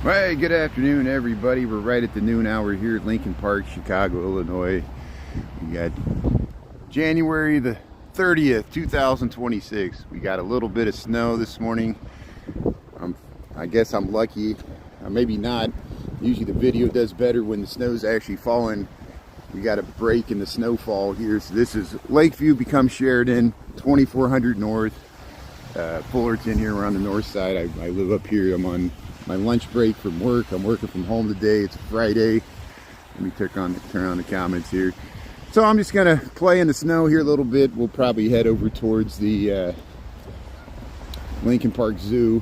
Hey, good afternoon, everybody. We're right at the noon hour here at Lincoln Park, Chicago, Illinois. We got January the 30th, 2026. We got a little bit of snow this morning. I guess I'm lucky, maybe not. Usually the video does better when the snow's actually falling. We got a break in the snowfall here. So this is Lakeview becomes Sheridan, 2400 North, Fullerton here. We're on the north side. I live up here. I'm on my lunch break from work. I'm working from home today. It's Friday. Let me turn on the comments here. So I'm just gonna play in the snow here a little bit. We'll probably head over towards the Lincoln Park Zoo.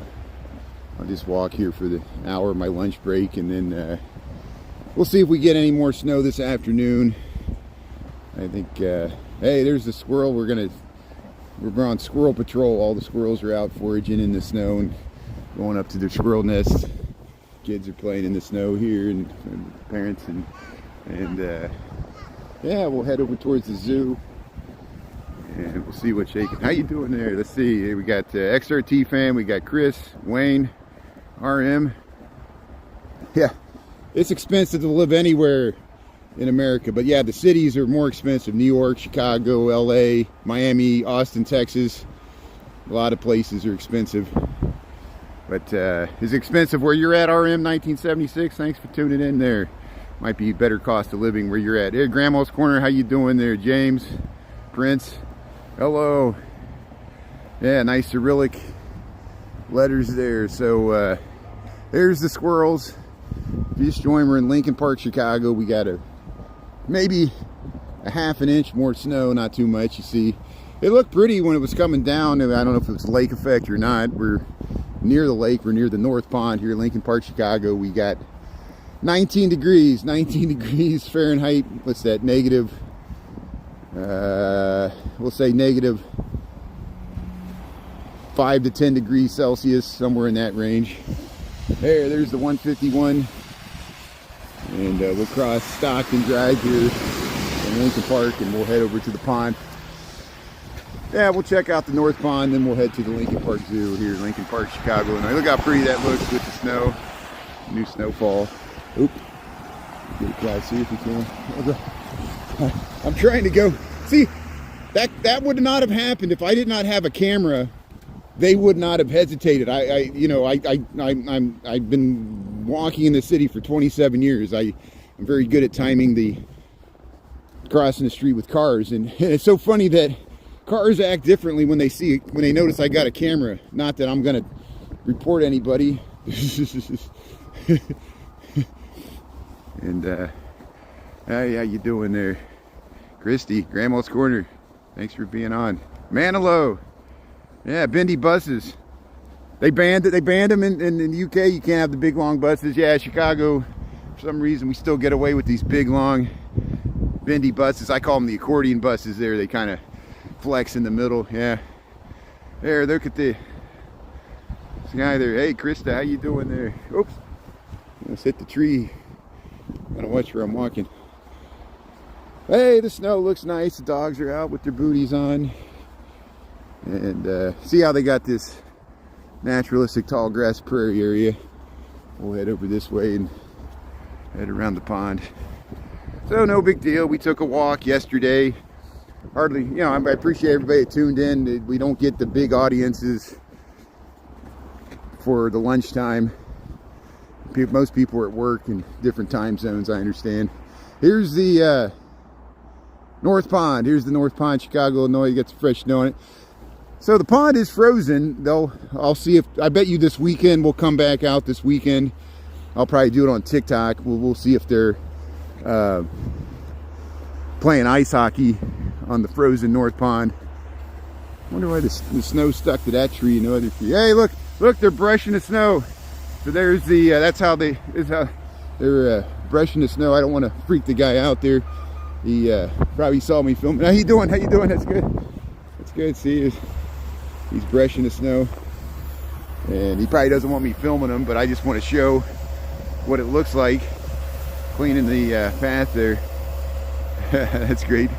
I'll just walk here for the hour of my lunch break, and then we'll see if we get any more snow this afternoon. I think hey, there's the squirrel. We're on squirrel patrol. All the squirrels are out foraging in the snow and going up to their squirrel nests. Kids are playing in the snow here, and parents, and yeah, we'll head over towards the zoo and we'll see what's shaking. How you doing there? Let's see. We got XRT fam. We got Chris, Wayne, RM. Yeah, it's expensive to live anywhere in America, but yeah, the cities are more expensive. New York, Chicago, LA, Miami, Austin, Texas. A lot of places are expensive. But is expensive where you're at, RM 1976? Thanks for tuning in there. Might be better cost of living where you're at. Hey, Grandma's Corner, how you doing there? James, Prince, hello. Yeah, nice Cyrillic letters there. So there's the squirrels. If you just joined, we're in Lincoln Park, Chicago. We got maybe a half an inch more snow, not too much. You see, it looked pretty when it was coming down. I don't know if it was lake effect or not. We're near the lake. We're near the North Pond here in Lincoln Park, Chicago. We got 19 degrees Fahrenheit. What's that? Negative, we'll say negative 5 to 10 degrees Celsius, somewhere in that range. There's the 151. And we'll cross Stockton Drive here in Lincoln Park, and we'll head over to the pond. Yeah, we'll check out the North Pond, then we'll head to the Lincoln Park Zoo here in Lincoln Park, Chicago. And look how pretty that looks with the snow, new snowfall. Oop, get it guys, see if you can. I'm trying to go. See, that would not have happened if I did not have a camera. They would not have hesitated. I've been walking in the city for 27 years. I'm very good at timing crossing the street with cars, and it's so funny that cars act differently when they notice I got a camera. Not that I'm gonna report anybody. And hey, how you doing there, Christy? Grandma's Corner. Thanks for being on. Manilow. Yeah, bendy buses. They banned them in the UK. You can't have the big long buses. Yeah, Chicago, for some reason we still get away with these big long bendy buses. I call them the accordion buses there. They kind of flex in the middle. Yeah. There, look at the guy there. Hey, Krista, how you doing there? Oops. Let's hit the tree. Gotta watch where I'm walking. Hey, the snow looks nice. The dogs are out with their booties on. And see how they got this naturalistic tall grass prairie area. We'll head over this way and head around the pond. So no big deal. We took a walk yesterday. Hardly, I appreciate everybody that tuned in. We don't get the big audiences for the lunchtime. Most people are at work in different time zones, I understand. Here's the North Pond. Here's the North Pond, Chicago, Illinois. You got some fresh snow on it. So the pond is frozen. I'll see I bet you this weekend we'll come back out this weekend. I'll probably do it on TikTok. We'll see if they're playing ice hockey on the frozen North Pond. I wonder why the snow stuck to that tree and no other tree. Hey, look, they're brushing the snow. So there's the, that's how they're brushing the snow. I don't want to freak the guy out there. He probably saw me filming. How you doing? That's good. That's good. See, he's brushing the snow. And he probably doesn't want me filming him, but I just want to show what it looks like cleaning the path there. That's great.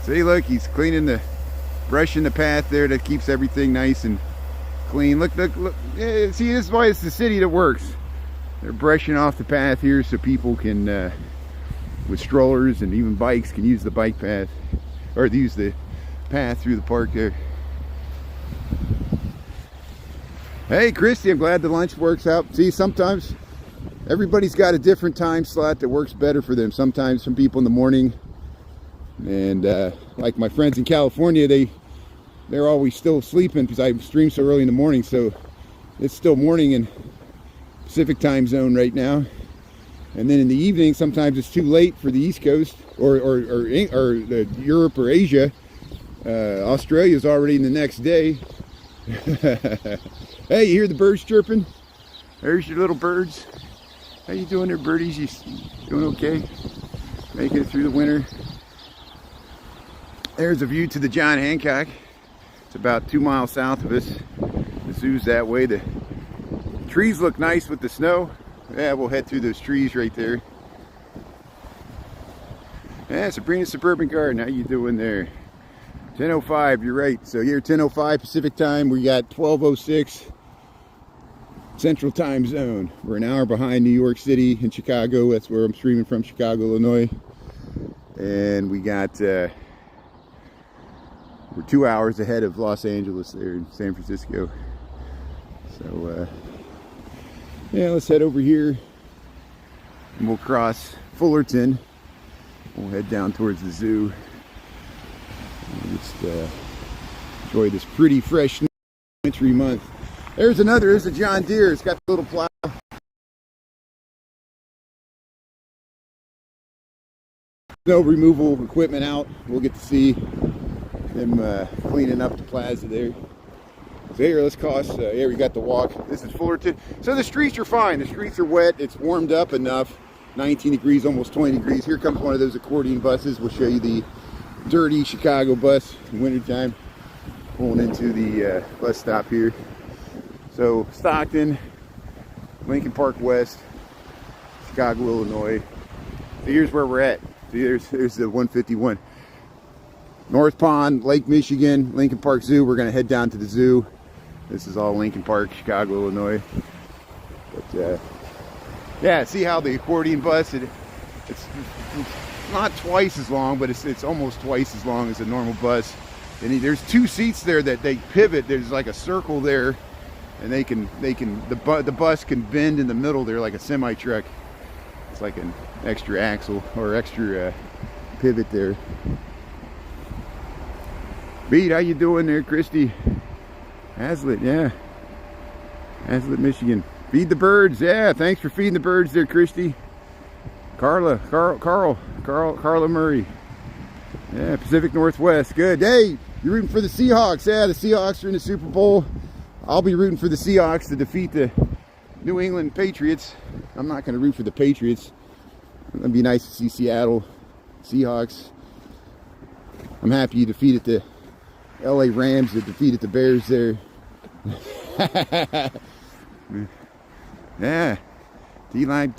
See, look, he's brushing the path there. That keeps everything nice and clean. Look. Yeah, see, this is why it's the city that works. They're brushing off the path here so people can, with strollers and even bikes, can use the bike path, or use the path through the park there. Hey, Christy, I'm glad the lunch works out. See, sometimes everybody's got a different time slot that works better for them. Sometimes some people in the morning, and like my friends in California, they're always still sleeping because I stream so early in the morning. So it's still morning in Pacific time zone right now. And then in the evening, sometimes it's too late for the East Coast or Europe or Asia. Australia's already in the next day. Hey, you hear the birds chirping? There's your little birds. How you doing there, birdies? You doing okay? Making it through the winter. There's a view to the John Hancock. It's about 2 miles south of us. The zoo's that way. The trees look nice with the snow. Yeah, we'll head through those trees right there. Yeah, Sabrina Suburban Garden. How you doing there? 10:05, you're right. So here, 10:05 Pacific time. We got 12:06 Central Time Zone. We're an hour behind New York City and Chicago. That's where I'm streaming from, Chicago, Illinois. And we got, we're 2 hours ahead of Los Angeles there in San Francisco. So, yeah, let's head over here and we'll cross Fullerton. We'll head down towards the zoo. And just enjoy this pretty fresh wintry month. There's a John Deere. It's got the little plow. No removal equipment out. We'll get to see them cleaning up the plaza there. So here, let's cross. Here we got the walk. This is Fullerton. So the streets are fine. The streets are wet. It's warmed up enough. 19 degrees, almost 20 degrees. Here comes one of those accordion buses. We'll show you the dirty Chicago bus in wintertime. Pulling into the bus stop here. So Stockton, Lincoln Park West, Chicago, Illinois. So here's where we're at. See, there's the 151. North Pond, Lake Michigan, Lincoln Park Zoo. We're going to head down to the zoo. This is all Lincoln Park, Chicago, Illinois. But yeah, see how the accordion bus, it's not twice as long, but it's almost twice as long as a normal bus. And there's 2 seats there that they pivot. There's like a circle there, and the bus can bend in the middle there like a semi truck. It's like an extra axle or extra pivot there. Beat, how you doing there, Christy? Hazlitt, yeah. Hazlitt, Michigan. Feed the birds, yeah. Thanks for feeding the birds there, Christy. Carla Murray. Yeah, Pacific Northwest, good. Hey, you're rooting for the Seahawks. Yeah, the Seahawks are in the Super Bowl. I'll be rooting for the Seahawks to defeat the New England Patriots. I'm not going to root for the Patriots. It'd be nice to see Seattle Seahawks. I'm happy you defeated the LA Rams that defeated the Bears there. Yeah. T-Lime.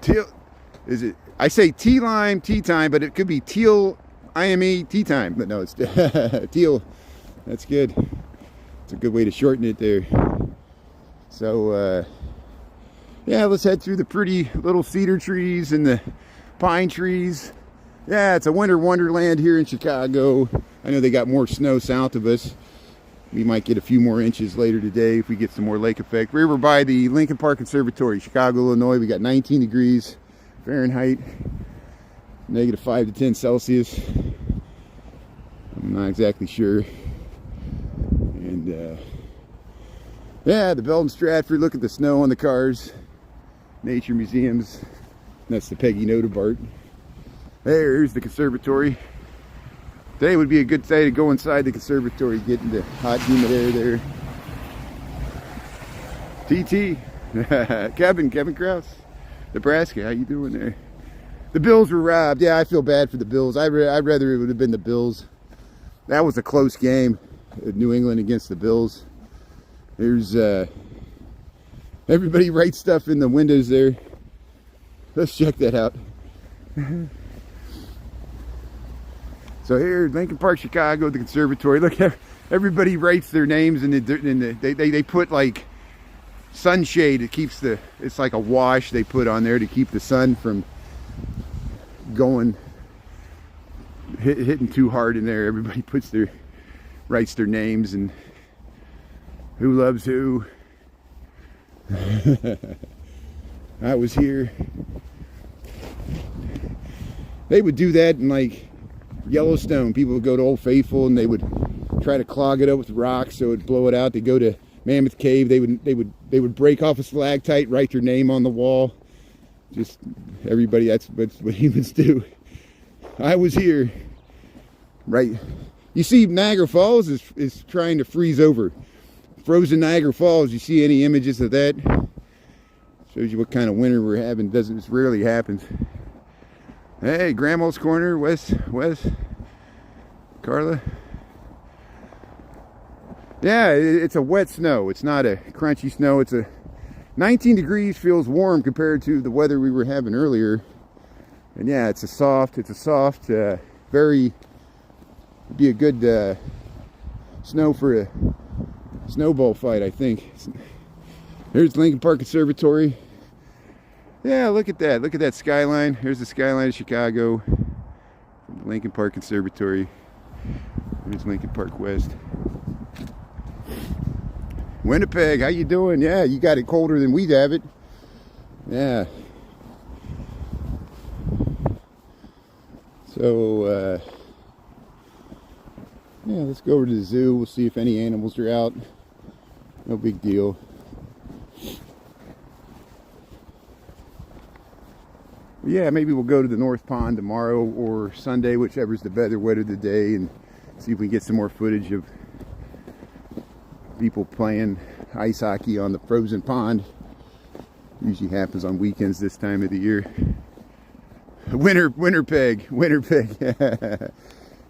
Teal. Is it? I say T-Lime tea time, but it could be Teal IME tea time. But no, it's Teal. That's good. It's a good way to shorten it there. So, yeah, let's head through the pretty little cedar trees and the pine trees. Yeah, it's a winter wonderland here in Chicago. I know they got more snow south of us. We might get a few more inches later today if we get some more lake effect. We're over by the Lincoln Park Conservatory, Chicago, Illinois. We got 19 degrees Fahrenheit, -5 to 10 Celsius. I'm not exactly sure. And yeah, the Belton Stratford. Look at the snow on the cars. Nature museums. That's the Peggy Notebart. There's the conservatory. Today would be a good day to go inside the conservatory, get into hot, humid air there. TT, Kevin Krause, Nebraska. How you doing there? The Bills were robbed. Yeah, I feel bad for the Bills. I'd rather it would have been the Bills. That was a close game, New England against the Bills. There's everybody writes stuff in the windows there. Let's check that out. So here, Lincoln Park, Chicago, the conservatory. Look, everybody writes their names and they put like sunshade. It keeps the, it's like a wash they put on there to keep the sun from going, hitting too hard in there. Everybody writes their names and who loves who. I was here. They would do that in like Yellowstone. People would go to Old Faithful and they would try to clog it up with rocks so it would blow it out. They go to Mammoth Cave. They would break off a stalactite, write their name on the wall. Just everybody. That's what humans do. I was here. Right. You see, Niagara Falls is trying to freeze over. Frozen Niagara Falls. You see any images of that? Shows you what kind of winter we're having. It rarely happens. Hey, Grandma's Corner, Wes, Carla. Yeah, it's a wet snow. It's not a crunchy snow. It's a 19 degrees, feels warm compared to the weather we were having earlier. And yeah, it's a soft, very, be a good snow for a snowball fight, I think. Here's Lincoln Park Conservatory. Yeah, look at that. Look at that skyline. Here's the skyline of Chicago from the Lincoln Park Conservatory. Here's Lincoln Park West. Winnipeg, how you doing? Yeah, you got it colder than we have it. Yeah. So, yeah, let's go over to the zoo. We'll see if any animals are out. No big deal. Yeah, maybe we'll go to the North Pond tomorrow or Sunday, whichever's the better weather today, and see if we can get some more footage of people playing ice hockey on the frozen pond. Usually happens on weekends this time of the year. Winnipeg.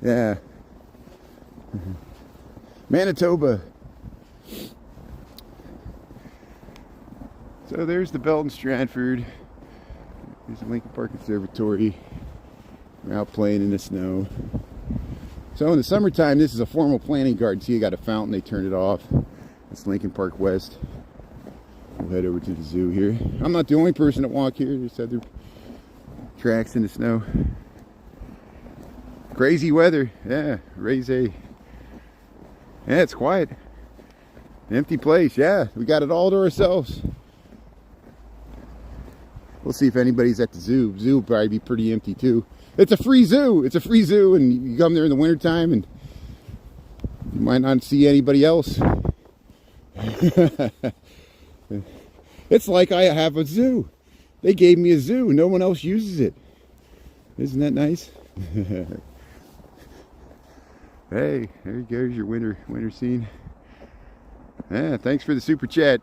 Yeah. Manitoba. So there's the Belton Stratford. There's the Lincoln Park Conservatory. We're out playing in the snow. So in the summertime, this is a formal planting garden. See, you got a fountain, they turned it off. It's Lincoln Park West. We'll head over to the zoo here. I'm not the only person that walk here. There's other tracks in the snow. Crazy weather. Yeah, Yeah, it's quiet. Empty place. Yeah, we got it all to ourselves. We'll see if anybody's at the zoo. Zoo will probably be pretty empty too. It's a free zoo. It's a free zoo, and you come there in the wintertime and you might not see anybody else. It's like I have a zoo. They gave me a zoo. No one else uses it. Isn't that nice? Hey, there you go. Here's your winter scene. Yeah, thanks for the super chat.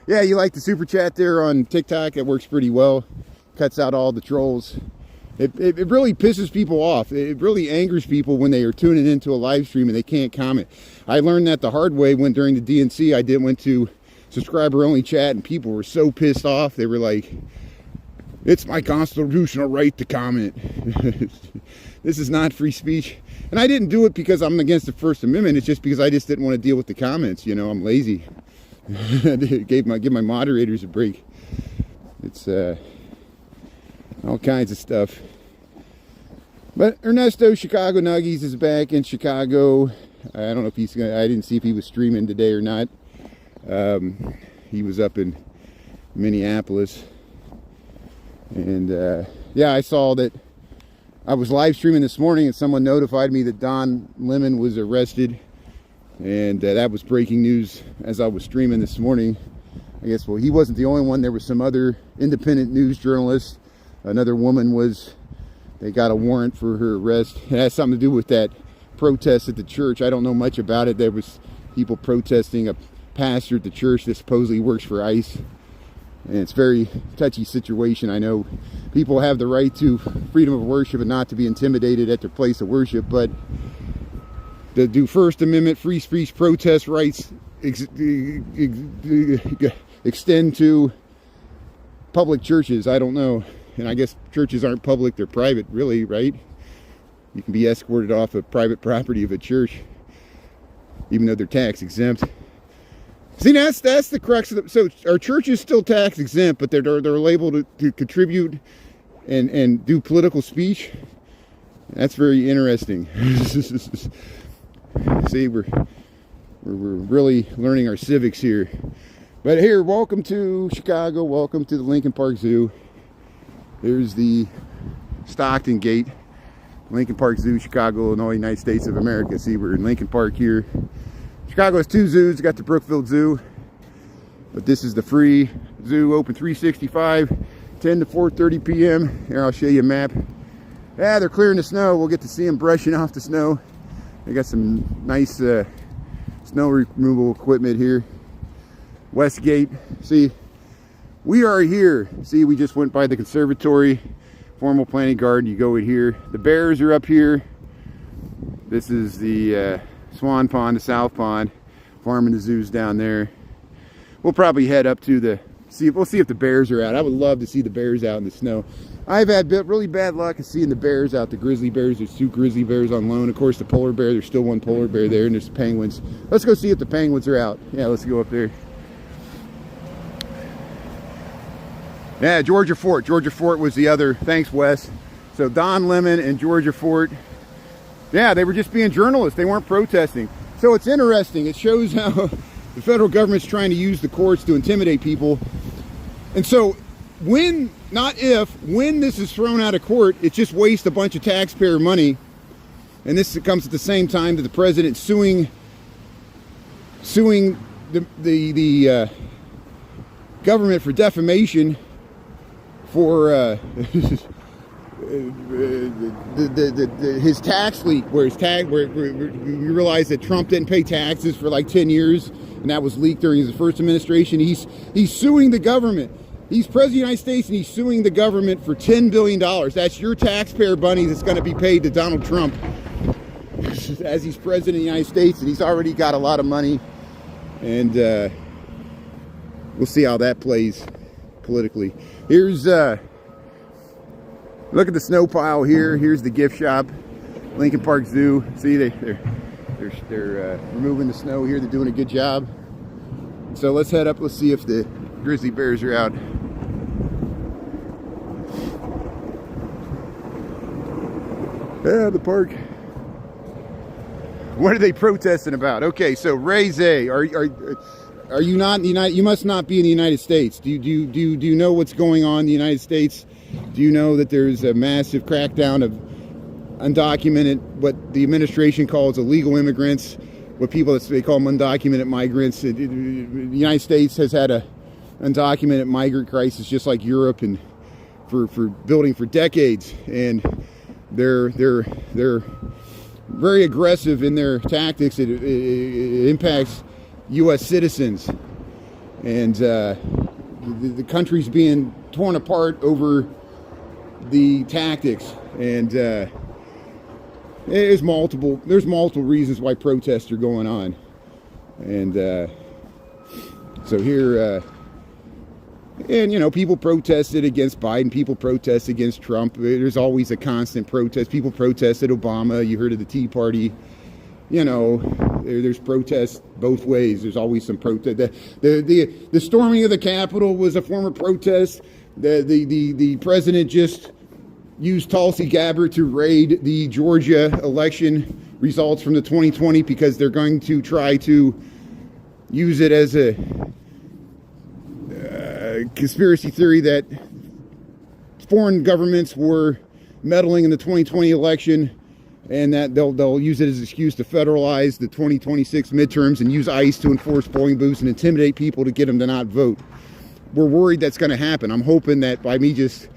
Yeah, you like the super chat there on TikTok? It works pretty well. Cuts out all the trolls. It really pisses people off. It really angers people when they are tuning into a live stream and they can't comment. I learned that the hard way when during the DNC went to subscriber only chat, and people were so pissed off. They were like, it's my constitutional right to comment. This is not free speech. And I didn't do it because I'm against the First Amendment. It's just because I just didn't want to deal with the comments. You know, I'm lazy. Give my moderators a break. It's all kinds of stuff. But Ernesto Chicago Nuggies is back in Chicago. I don't know if he's gonna, I didn't see if he was streaming today or not. He was up in Minneapolis. And yeah, I saw that I was live streaming this morning and someone notified me that Don Lemon was arrested. And that was breaking news as I was streaming this morning. I guess, well, he wasn't the only one. There were some other independent news journalists. Another woman they got a warrant for her arrest. It has something to do with that protest at the church. I don't know much about it. There was people protesting a pastor at the church that supposedly works for ICE. And it's a very touchy situation. I know people have the right to freedom of worship and not to be intimidated at their place of worship, but do First Amendment free speech protest rights extend to public churches? I don't know. And I guess churches aren't public, they're private, really, right? You can be escorted off of private property of a church, even though they're tax exempt. See, that's the crux of the, so our church is still tax exempt, but they're labeled to contribute and do political speech. That's very interesting. See, we're really learning our civics here. But here, welcome to Chicago. Welcome to the Lincoln Park Zoo. There's the Stockton Gate. Lincoln Park Zoo, Chicago, Illinois, United States of America. See, we're in Lincoln Park here. Chicago has two zoos. You got the Brookfield Zoo, but this is the free zoo, open 365, 10 to 4:30 p.m. Here, I'll show you a map. Yeah, they're clearing the snow. We'll get to see them brushing off the snow. They got some nice snow removal equipment here. Westgate. See, we are here. See, we just went by the conservatory, formal planting garden. You go in here. The bears are up here. This is the Swan Pond, the South Pond. Farming the zoo's down there. We'll probably head up to the we'll see if the bears are out. I would love to see the bears out in the snow. I've had really bad luck of seeing the bears out. The grizzly bears. There's 2 grizzly bears on loan. Of course, the polar bear. There's still 1 polar bear there, and there's penguins. Let's go see if the penguins are out. Yeah, let's go up there. Yeah, Georgia Fort. Georgia Fort was the other. Thanks, Wes. So Don Lemon and Georgia Fort. Yeah, they were just being journalists. They weren't protesting. So it's interesting. It shows how the federal government's trying to use the courts to intimidate people. And so when, not if, when this is thrown out of court, it just wastes a bunch of taxpayer money. And this comes at the same time that the president suing the government for defamation for his tax leak, where you realize that Trump didn't pay taxes for like 10 years, and that was leaked during his first administration. He's suing the government. He's president of the United States, and he's suing the government for $10 billion. That's your taxpayer money that's going to be paid to Donald Trump as he's president of the United States, and he's already got a lot of money. And we'll see how that plays politically. Here's look at the snow pile here. Here's the gift shop, Lincoln Park Zoo. See, they're removing the snow here. They're doing a good job. So let's head up. Let's see if the grizzly bears are out. Yeah, the park. What are they protesting about? Okay, so Ray Zay, are you not in the United? You must not be in the United States. Do you know what's going on in the United States? Do you know that there's a massive crackdown of undocumented, what the administration calls illegal immigrants, what they call them undocumented migrants? The United States has had a undocumented migrant crisis, just like Europe, and for building for decades, and they're very aggressive in their tactics. It impacts U.S. citizens, and the country's being torn apart over the tactics, and there's multiple reasons why protests are going on. And so here, and you know, people protested against Biden, people protest against Trump. There's always a constant protest. People protested Obama. You heard of the Tea Party. You know, there's protests both ways. There's always some protest. The storming of the Capitol was a form of protest. The president just used Tulsi Gabbard to raid the Georgia election results from the 2020 because they're going to try to use it as a conspiracy theory that foreign governments were meddling in the 2020 election, and that they'll use it as an excuse to federalize the 2026 midterms and use ICE to enforce polling booths and intimidate people to get them to not vote. We're worried that's going to happen. I'm hoping that by me just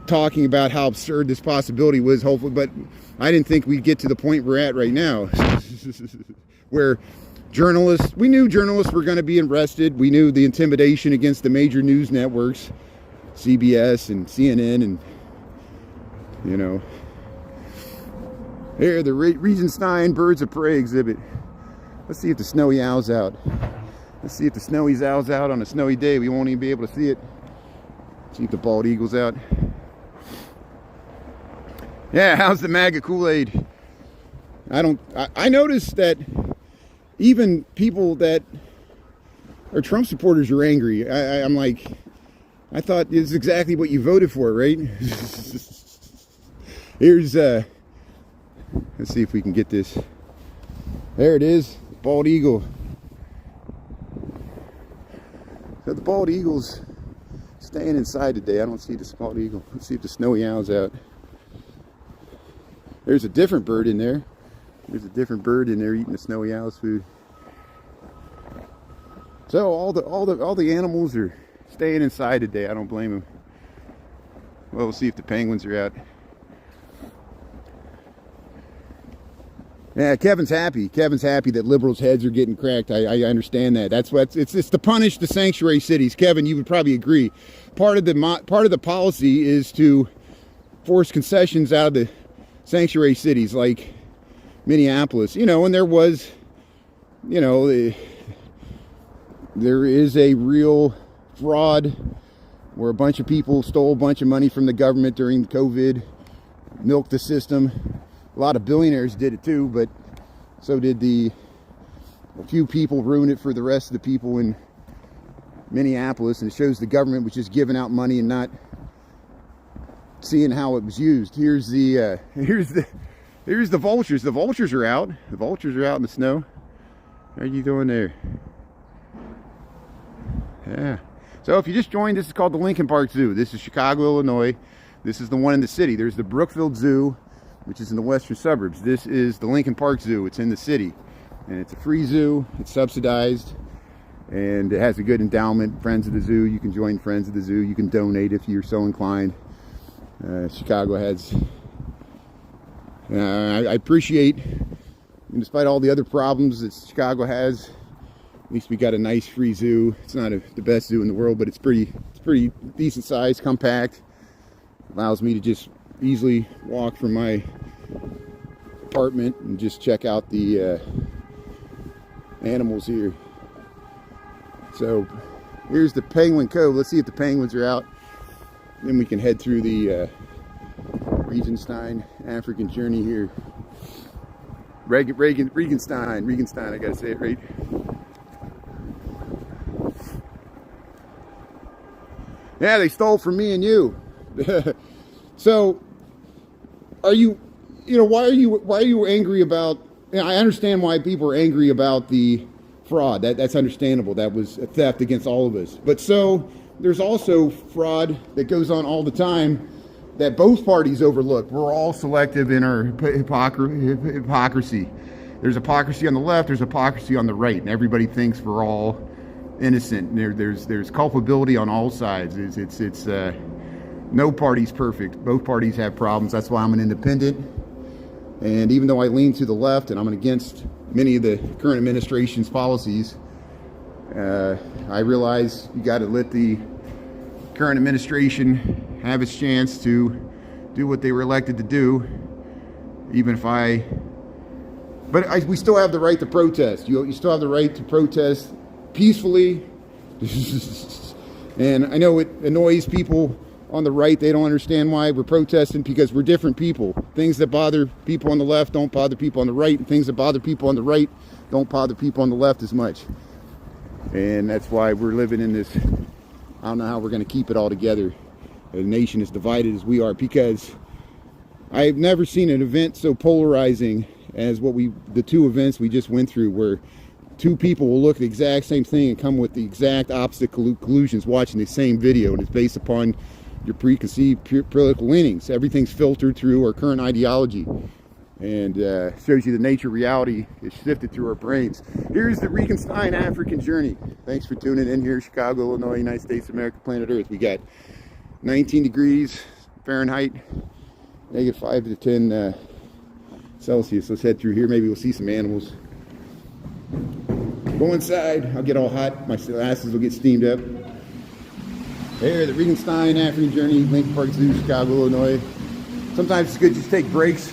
talking about how absurd this possibility was, hopefully, but I didn't think we'd get to the point we're at right now, where we knew journalists were going to be arrested. We knew the intimidation against the major news networks, CBS and CNN, and you know. Here, the Regenstein Birds of Prey exhibit. Let's see if the snowy owl's out. Let's see if the snowy owl's out on a snowy day. We won't even be able to see it. See if the bald eagle's out. Yeah, how's the MAGA Kool-Aid? I noticed that even people that Our Trump supporters are angry. I'm like, I thought this is exactly what you voted for, right? Here's, let's see if we can get this. There it is, bald eagle. So the bald eagle's staying inside today. I don't see the bald eagle. Let's see if the snowy owl's out. There's a different bird in there. There's a different bird in there eating the snowy owl's food. So all the animals are staying inside today. I don't blame them. Well, we'll see if the penguins are out. Yeah, Kevin's happy. Kevin's happy that liberals' heads are getting cracked. I understand that. That's what it's to punish the sanctuary cities. Kevin, you would probably agree. Part of the policy is to force concessions out of the sanctuary cities like Minneapolis. You know, and there was, you know, there is a real fraud where a bunch of people stole a bunch of money from the government during COVID, milked the system. A lot of billionaires did it too, but so did a few people ruin it for the rest of the people in Minneapolis. And it shows the government was just giving out money and not seeing how it was used. Here's the vultures. The vultures are out. The vultures are out in the snow. How are you doing there? Yeah. So if you just joined, this is called the Lincoln Park Zoo. This is Chicago, Illinois. This is the one in the city. There's the Brookfield Zoo, which is in the western suburbs. This is the Lincoln Park Zoo. It's in the city. And it's a free zoo. It's subsidized. And it has a good endowment. Friends of the Zoo. You can join Friends of the Zoo. You can donate if you're so inclined. Chicago has... I appreciate, despite all the other problems that Chicago has, at least we got a nice free zoo. It's not the best zoo in the world, but it's pretty decent size, compact. Allows me to just easily walk from my apartment and just check out the animals here. So here's the Penguin Cove. Let's see if the penguins are out. Then we can head through the Regenstein African journey here. Regenstein, I gotta say it right. Yeah, they stole from me and you. So, why are you angry about, I understand why people are angry about the fraud. That's understandable. That was a theft against all of us. But so, there's also fraud that goes on all the time that both parties overlook. We're all selective in our hypocrisy. There's hypocrisy on the left, there's hypocrisy on the right, and everybody thinks we're all innocent. There's culpability on all sides. It's no party's perfect. Both parties have problems. That's why I'm an independent. And even though I lean to the left and I'm against many of the current administration's policies, I realize you got to let the current administration have its chance to do what they were elected to do. Even if we still have the right to protest. You still have the right to protest peacefully. And I know it annoys people on the right. They don't understand why we're protesting, because we're different people. Things that bother people on the left don't bother people on the right, and things that bother people on the right don't bother people on the left as much. And that's why we're living in this, I don't know how we're going to keep it all together. A nation as divided as we are, because I've never seen an event so polarizing as the two events we just went through, where two people will look at the exact same thing and come with the exact opposite conclusions watching the same video, and it's based upon your preconceived political leanings. Everything's filtered through our current ideology, and shows you the nature of reality is shifted through our brains. Here's the Regenstein African journey. Thanks for tuning in here, Chicago, Illinois, United States of America, planet Earth. We got 19 degrees Fahrenheit, -5 to 10 Celsius. Let's head through here. Maybe we'll see some animals. Go inside. I'll get all hot. My glasses will get steamed up. There, the Regenstein African journey, Lincoln Park Zoo, Chicago, Illinois. Sometimes it's good just to take breaks.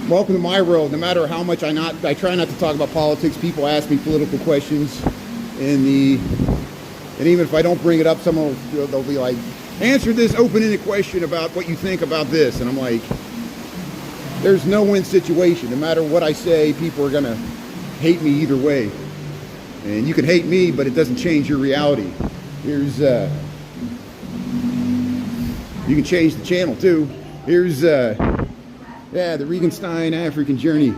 Welcome to my world. No matter how much I try not to talk about politics. People ask me political questions, and even if I don't bring it up, they'll be like, answer this open-ended question about what you think about this. And I'm like, there's no win situation. No matter what I say, people are gonna hate me either way. And you can hate me, but it doesn't change your reality. Here's, you can change the channel too. Here's, yeah, the Regenstein African Journey.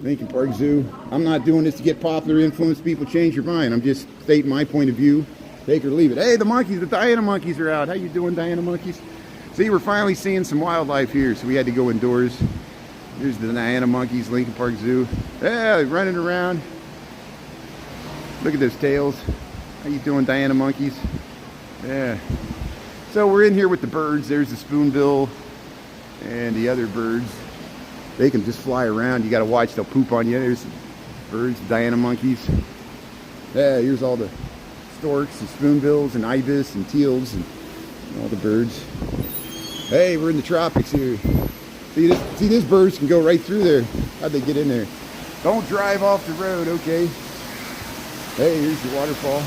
Lincoln Park Zoo. I'm not doing this to get popular, influence people, change your mind. I'm just stating my point of view. Take or leave it. Hey, the monkeys, the Diana monkeys are out. How you doing, Diana monkeys? See, we're finally seeing some wildlife here, so we had to go indoors. Here's the Diana monkeys, Lincoln Park Zoo. Yeah, running around. Look at those tails. How you doing, Diana monkeys? Yeah. So we're in here with the birds. There's the spoonbill and the other birds. They can just fly around. You got to watch, they'll poop on you. There's the birds, Diana monkeys. Yeah, here's all the storks and spoonbills and ibis and teals and all the birds. Hey, we're in the tropics here. See this birds can go right through there. How'd they get in there? Don't drive off the road, okay? Hey, here's the waterfall.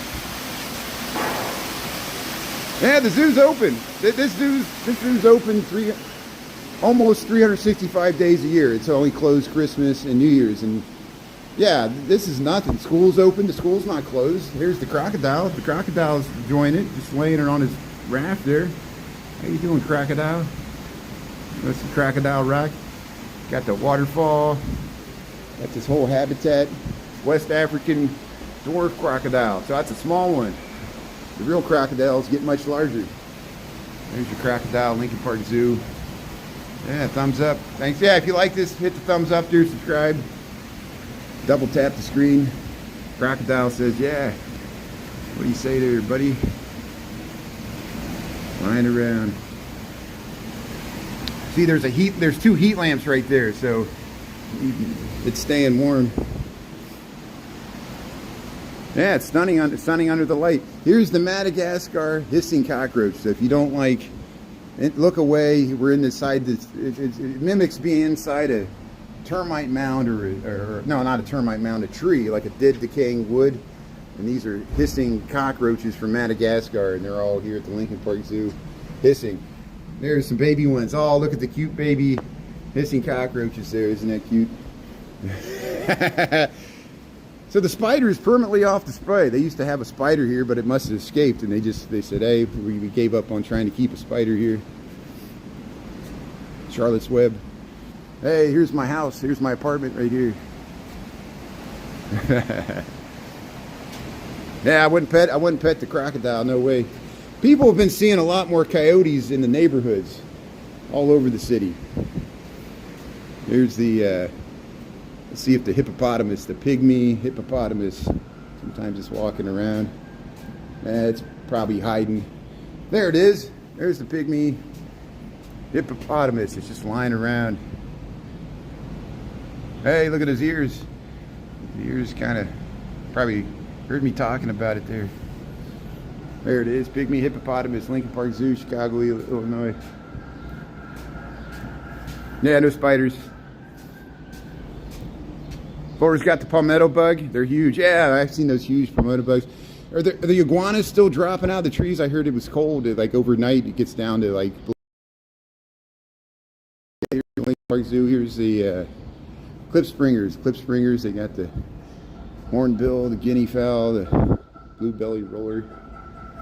Yeah, the zoo's open. This zoo's open almost 365 days a year. It's only closed Christmas and New Year's. And yeah, this is nothing. School's open. The school's not closed. Here's the crocodile. The crocodile's enjoying it, just laying it on his raft there. How you doing, crocodile? That's the Crocodile Rock. Got the waterfall. Got this whole habitat. West African dwarf crocodile. So that's a small one. The real crocodiles get much larger. There's your crocodile, Lincoln Park Zoo. Yeah, thumbs up. Thanks. Yeah, if you like this, hit the thumbs up there, subscribe. Double tap the screen. Crocodile says, yeah. What do you say there, buddy? Flying around. See, there's two heat lamps right there, so it's staying warm. Yeah, it's stunning under the light. Here's the Madagascar hissing cockroach. So if you don't like it, look away. We're inside this. It mimics being inside a termite mound or no, not a termite mound, a tree, like a dead decaying wood. And these are hissing cockroaches from Madagascar, and they're all here at the Lincoln Park Zoo hissing. There's some baby ones. Oh, look at the cute baby hissing cockroaches there. Isn't that cute? So the spider is permanently off display. They used to have a spider here, but it must have escaped, and they said, hey, we gave up on trying to keep a spider here. Charlotte's Web. Hey, here's my house. Here's my apartment right here. Yeah, I wouldn't pet the crocodile, no way. People have been seeing a lot more coyotes in the neighborhoods all over the city. Here's the let's see if the hippopotamus, the pygmy hippopotamus, sometimes it's walking around. It's probably hiding. There it is. There's the pygmy hippopotamus. It's just lying around. Hey, look at his ears. The ears kind of probably heard me talking about it there. There it is, pygmy hippopotamus, Lincoln Park Zoo, Chicago, Illinois. Yeah, no spiders. Florida's got the palmetto bug. They're huge. Yeah, I've seen those huge palmetto bugs. Are the iguanas still dropping out of the trees? I heard it was cold. Like overnight, it gets down to like. Here's the Lincoln Park Zoo. Here's the clip springers. Clip springers. They got the hornbill, the guinea fowl, the blue-bellied roller.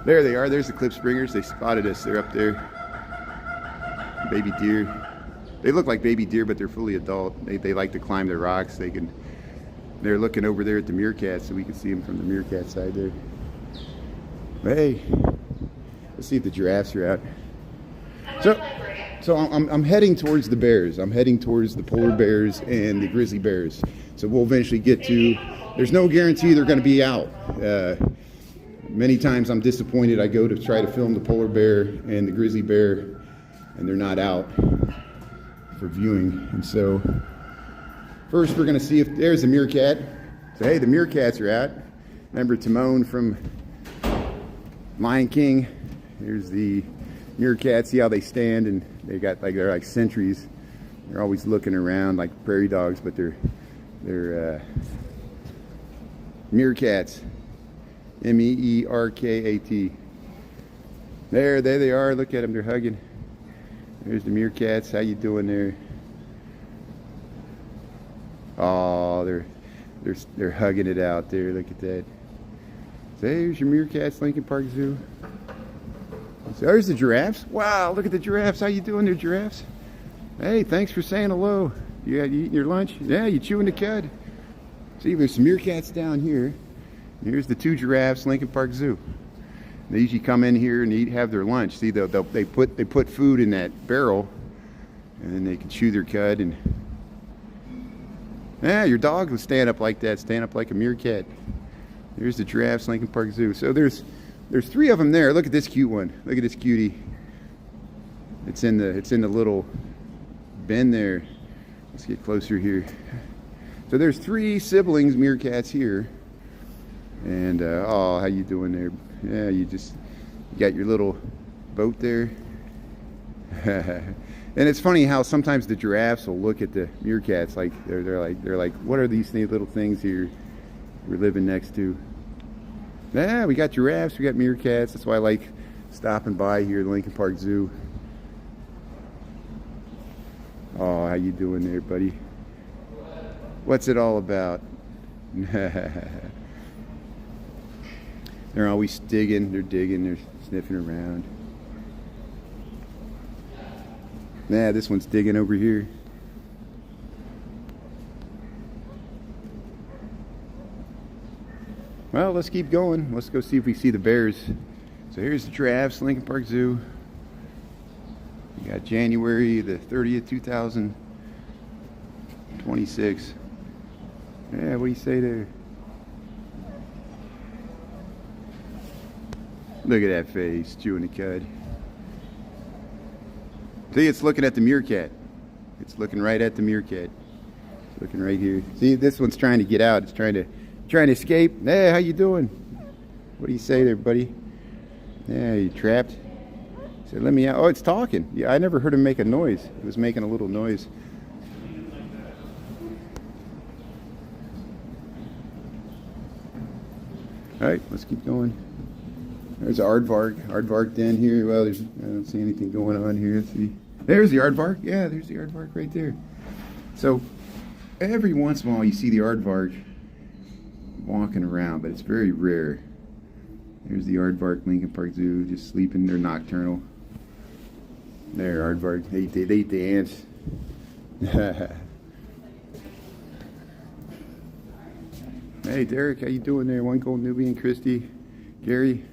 There they are. There's the clip springers. They spotted us. They're up there. Baby deer. They look like baby deer, but they're fully adult. They like to climb the rocks. They're looking over there at the meerkats, so we can see them from the meerkat side there. Hey, let's see if the giraffes are out. So I'm heading towards the bears. I'm heading towards the polar bears and the grizzly bears. So we'll eventually get to. There's no guarantee they're going to be out. Many times I'm disappointed. I go to try to film the polar bear and the grizzly bear, and they're not out for viewing. And so first we're going to see if there's a meerkat. So hey, the meerkats are out. Remember Timon from Lion King? Here's the meerkats. See how they stand, and they're like sentries. They're always looking around like prairie dogs, but they're meerkats. M-E-E-R-K-A-T. There they are. Look at them. They're hugging. There's the meerkats. How you doing there? Oh, They're hugging it out there. Look at that. So here's your meerkats, Lincoln Park Zoo. So there's the giraffes. Wow, look at the giraffes. How you doing there, giraffes? Hey, thanks for saying hello. You eating your lunch? Yeah, you chewing the cud. See, there's some meerkats down here. Here's the 2 giraffes, Lincoln Park Zoo. They usually come in here and have their lunch. See, they put food in that barrel, and then they can chew their cud. And yeah, your dog will stand up like that, stand up like a meerkat. There's the giraffes, Lincoln Park Zoo. So there's 3 of them there. Look at this cute one. Look at this cutie. It's in the little bin there. Let's get closer here. So there's 3 siblings meerkats here. And oh, how you doing there? Yeah, you got your little boat there. And it's funny how sometimes the giraffes will look at the meerkats like they're like, what are these little things here we're living next to? Yeah, we got giraffes, we got meerkats. That's why I like stopping by here at Lincoln Park Zoo. Oh, how you doing there, buddy? What's it all about? They're always digging, they're sniffing around. Nah, this one's digging over here. Well, let's keep going. Let's go see if we see the bears. So here's the giraffes, Lincoln Park Zoo. We got January the 30th, 2026. Yeah, what do you say there? Look at that face, chewing the cud. See, it's looking at the meerkat. It's looking right at the meerkat. It's looking right here. See, this one's trying to get out. It's trying to escape. Hey, how you doing? What do you say there, buddy? Yeah, you trapped? So let me out. Oh, it's talking. Yeah, I never heard him make a noise. It was making a little noise. All right, let's keep going. There's the aardvark den here. Well, I don't see anything going on here. Let's see. There's the aardvark. Yeah, there's the aardvark right there. So every once in a while you see the aardvark walking around, but it's very rare. There's the aardvark, Lincoln Park Zoo, just sleeping. They're nocturnal. There, aardvark. They eat the ants. Hey, Derek, how you doing there? One Gold Nubian, Christy, Gary.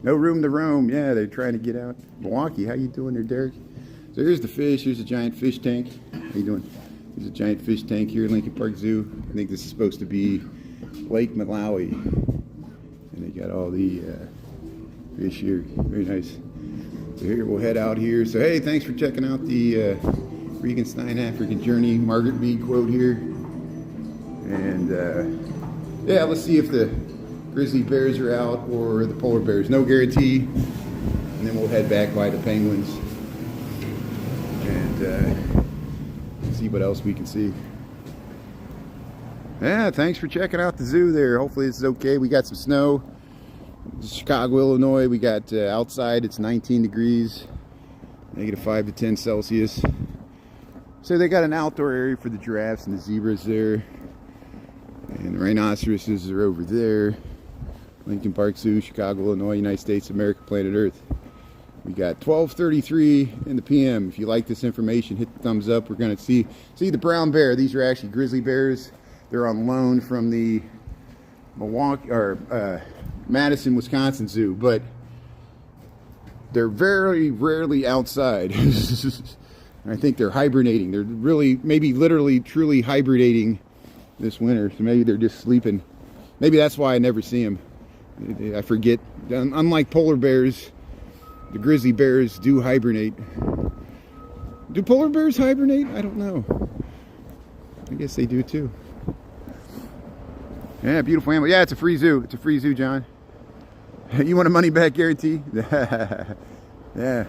No room to roam. Yeah, they're trying to get out. Milwaukee, how you doing there, Derek? So here's the fish. Here's a giant fish tank. How you doing? There's a giant fish tank here at Lincoln Park Zoo. I think this is supposed to be Lake Malawi. And they got all the fish here. Very nice. So here we'll head out here. So hey, thanks for checking out the Regenstein African Journey Margaret Mead quote here. And yeah, let's see if the grizzly bears are out or the polar bears. No guarantee. And then we'll head back by the penguins and see what else we can see. Yeah, thanks for checking out the zoo there. Hopefully this is okay. We got some snow. Chicago, Illinois. We got outside it's 19 degrees, -5 to 10 Celsius. So they got an outdoor area for the giraffes and the zebras there. And the rhinoceroses are over there. Lincoln Park Zoo, Chicago, Illinois, United States of America, planet Earth. We got 12:33 in the PM. If you like this information, hit the thumbs up. We're going to see the brown bear. These are actually grizzly bears. They're on loan from the Madison, Wisconsin Zoo, but they're very rarely outside. I think they're hibernating. They're really, maybe literally, truly hibernating this winter. So maybe they're just sleeping. Maybe that's why I never see them. I forget. Unlike polar bears, the grizzly bears do hibernate. Do polar bears hibernate? I don't know. I guess they do too. Yeah, beautiful animal. Yeah, it's a free zoo. It's a free zoo, John. You want a money back guarantee? Yeah.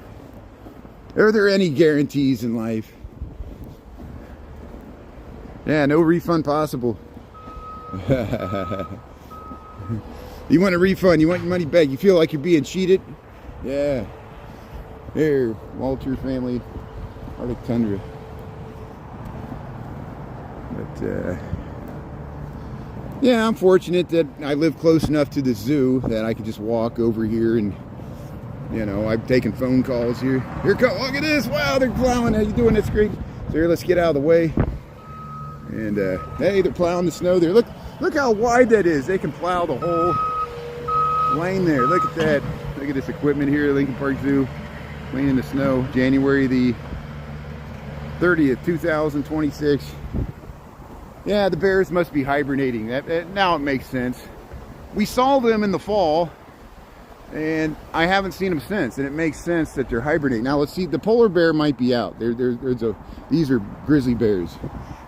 Are there any guarantees in life? Yeah, no refund possible. You want a refund, you want your money back, you feel like you're being cheated? Yeah. There, Walter family, Arctic Tundra. But Yeah, I'm fortunate that I live close enough to the zoo that I can just walk over here, and you know, I've taken phone calls here. Here, come, look at this! Wow, they're plowing. How you doing? That's great. So here, let's get out of the way. And hey, they're plowing the snow there. Look how wide that is. They can plow the whole lane there. Look at that. Look at this equipment here at Lincoln Park Zoo, cleaning the snow. January the 30th, 2026. Yeah, the bears must be hibernating. Now it makes sense. We saw them in the fall, and I haven't seen them since, and it makes sense that they're hibernating. Now let's see, the polar bear might be out. These are grizzly bears.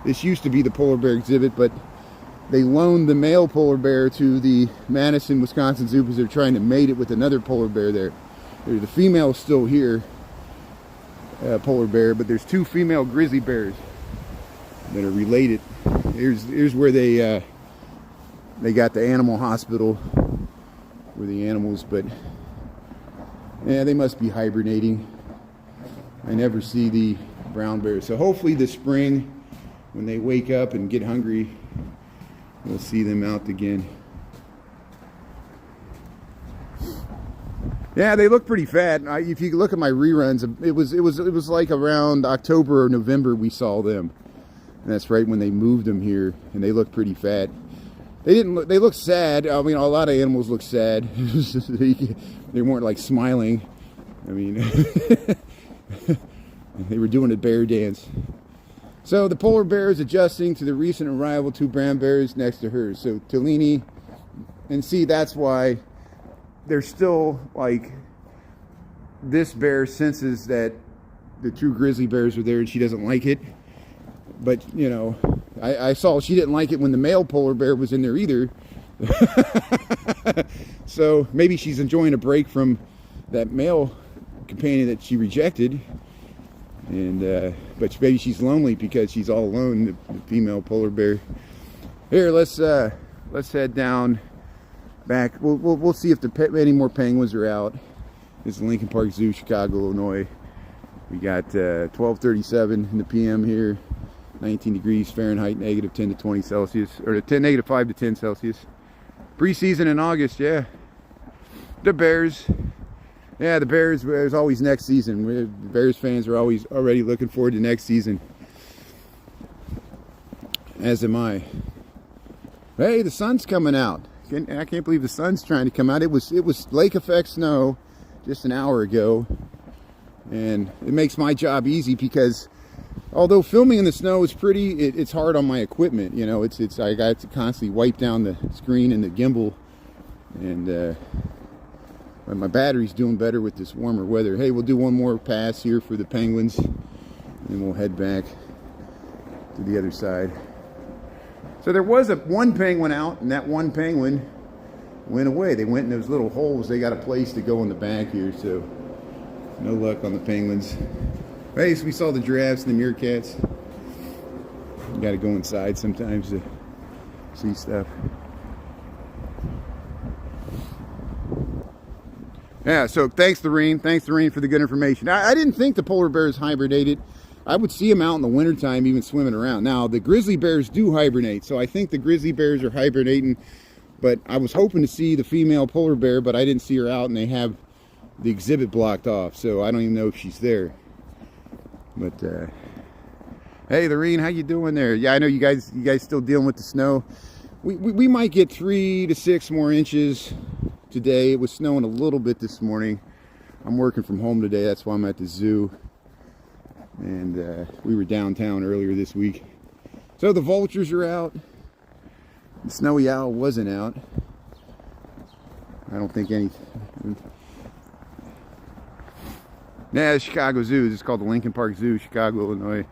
This used to be the polar bear exhibit, but they loaned the male polar bear to the Madison, Wisconsin Zoo because they're trying to mate it with another polar bear there. The female is still here, polar bear, but there's two female grizzly bears that are related. Here's where they got the animal hospital for the animals, but yeah, they must be hibernating. I never see the brown bears, so hopefully this spring, when they wake up and get hungry, we'll see them out again. Yeah, they look pretty fat. If you look at my reruns, it was like around October or November we saw them. And that's right when they moved them here, and they look pretty fat. They look sad. I mean, a lot of animals look sad. They weren't like smiling. I mean, they were doing a bear dance. So the polar bear is adjusting to the recent arrival, two brown bears next to her. So Tellini, and see, that's why they're still like, this bear senses that the two grizzly bears are there and she doesn't like it. But, you know, I saw she didn't like it when the male polar bear was in there either. So maybe she's enjoying a break from that male companion that she rejected. And but maybe she's lonely because she's all alone, the female polar bear. Here, let's head down back. We'll see if any more penguins are out. This is Lincoln Park Zoo, Chicago, Illinois. We got 12:37 in the PM here. 19 degrees Fahrenheit, negative 10 to 20 Celsius, or negative 5 to 10 Celsius. Preseason in August, yeah. The Bears. Yeah, the Bears, there's always next season. Bears fans are always already looking forward to next season. As am I. Hey, the sun's coming out. I can't believe the sun's trying to come out. It was lake effect snow just an hour ago. And it makes my job easy because although filming in the snow is pretty, it's hard on my equipment. You know, I got to constantly wipe down the screen and the gimbal, and but my battery's doing better with this warmer weather. Hey, we'll do one more pass here for the penguins, and then we'll head back to the other side. So there was one penguin out, and that one penguin went away. They went in those little holes. They got a place to go in the back here, so no luck on the penguins. Hey, so we saw the giraffes and the meerkats. You got to go inside sometimes to see stuff. Yeah, so thanks, Lorene. Thanks, Lorene, for the good information. I didn't think the polar bears hibernated. I would see them out in the wintertime even swimming around. Now, the grizzly bears do hibernate, so I think the grizzly bears are hibernating. But I was hoping to see the female polar bear, but I didn't see her out, and they have the exhibit blocked off, so I don't even know if she's there. But hey, Lorene, how you doing there? Yeah, I know you guys still dealing with the snow. We might get 3 to 6 more inches today. It was snowing a little bit this morning. I'm working from home today, that's why I'm at the zoo. And we were downtown earlier this week. So the vultures are out. The snowy owl wasn't out. I don't think any. Yeah, the Chicago Zoo. It's called the Lincoln Park Zoo, Chicago, Illinois.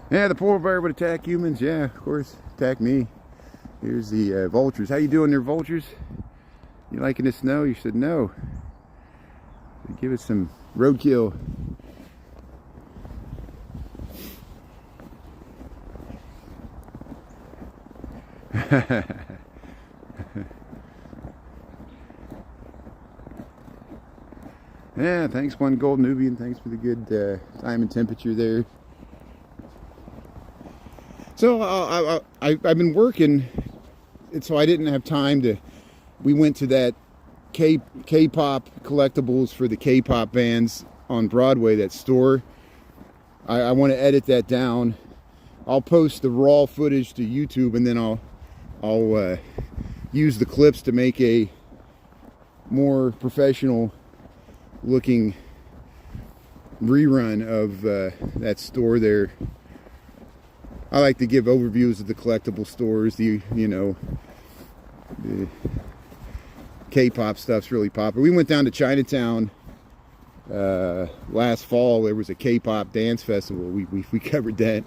Yeah, the polar bear would attack humans. Yeah, of course, attack me. Here's the vultures. How you doing there, vultures? You liking the snow? You said no. Give it some roadkill. Yeah, thanks, one gold Nubian. Thanks for the good time and temperature there. So I've been working, and so I didn't have time to. We went to that K-pop collectibles for the K-pop bands on Broadway, that store. I want to edit that down. I'll post the raw footage to YouTube, and then I'll use the clips to make a more professional looking rerun of that store there. I like to give overviews of the collectible stores. The K-pop stuff's really popular. We went down to Chinatown last fall. There was a K-pop dance festival. We covered that.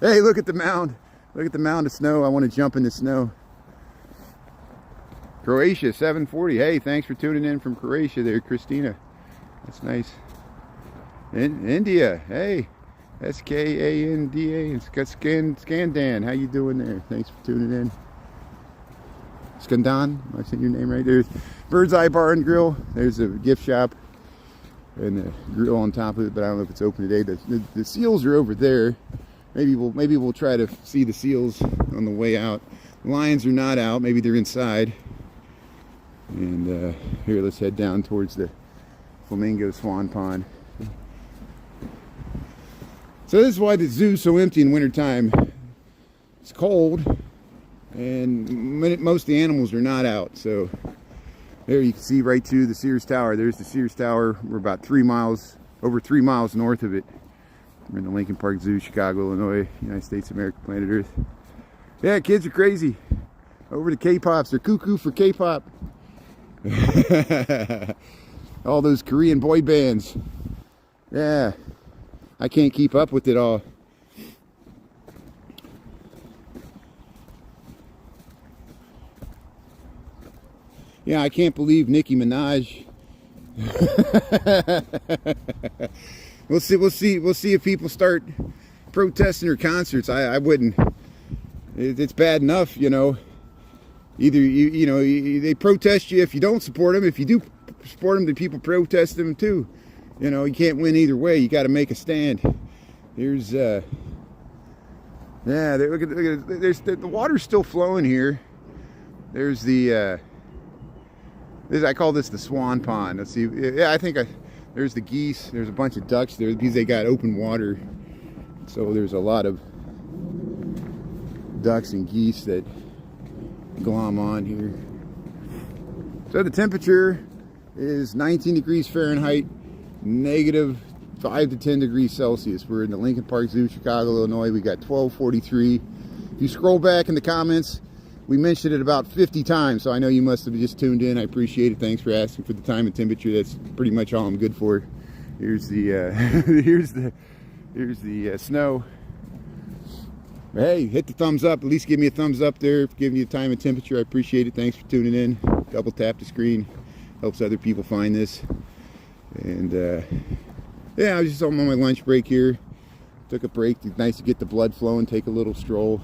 Hey, look at the mound. Look at the mound of snow. I want to jump in the snow. Croatia 740. Hey, thanks for tuning in from Croatia there, Christina. That's nice. India. Hey, Skanda. It's got Skandan. How you doing there? Thanks for tuning in. Skandan, am I saying your name right? There's Bird's Eye Bar and Grill. There's a gift shop and a grill on top of it, but I don't know if it's open today. The seals are over there. Maybe we'll try to see the seals on the way out. The lions are not out. Maybe they're inside. And here, let's head down towards the Flamingo Swan Pond. So this is why the zoo's so empty in wintertime. It's cold, and most of the animals are not out. So there you can see right to the Sears Tower. There's the Sears Tower. We're about over 3 miles north of it. We're in the Lincoln Park Zoo, Chicago, Illinois, United States of America, planet Earth. Yeah, kids are crazy. Over to K-pops. They're cuckoo for K-pop. All those Korean boy bands. Yeah. I can't keep up with it all. Yeah, I can't believe Nicki Minaj. We'll see if people start protesting her concerts. I wouldn't. It's bad enough, you know. Either they protest you if you don't support them. If you do support them, then people protest them too. You know, you can't win either way. You got to make a stand. There's yeah, look at there's the water's still flowing here. There's the I call this the Swan Pond. Let's see. Yeah, I think there's the geese. There's a bunch of ducks there because they got open water. So there's a lot of ducks and geese that glom on here. So the temperature is 19 degrees Fahrenheit, negative 5 to 10 degrees Celsius. We're in the Lincoln Park Zoo, Chicago, Illinois. We got 1243. If you scroll back in the comments, we mentioned it about 50 times, so I know you must have just tuned in. I appreciate it. Thanks for asking for the time and temperature. That's pretty much all I'm good for. Here's the here's the snow. But hey, hit the thumbs up. At least give me a thumbs up there for giving you the time and temperature. I appreciate it. Thanks for tuning in. Double tap the screen. Helps other people find this. And yeah, I was just on my lunch break here. Took a break. It's nice to get the blood flowing. Take a little stroll.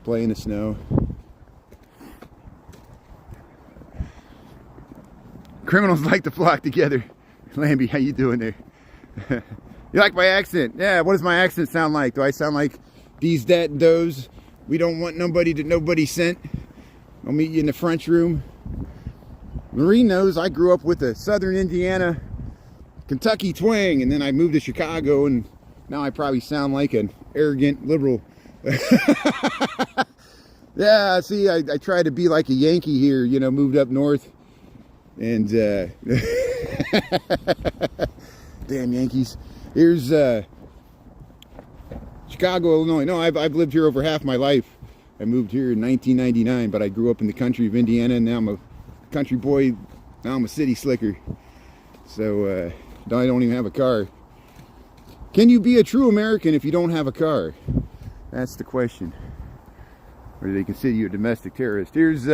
Play in the snow. Criminals like to flock together. Lambie, how you doing there? You like my accent? Yeah, what does my accent sound like? Do I sound like these, that, and those? We don't want nobody that nobody sent. I'll meet you in the French room. Marie knows I grew up with a Southern Indiana, Kentucky twang, and then I moved to Chicago, and now I probably sound like an arrogant liberal. Yeah, see, I try to be like a Yankee here, you know, moved up north. And damn Yankees. Here's Chicago, Illinois. No, I've lived here over half my life. I moved here in 1999, but I grew up in the country of Indiana, and now I'm a country boy. Now I'm a city slicker. So I don't even have a car. Can you be a true American if you don't have a car? That's the question. Or do they consider you a domestic terrorist? Here's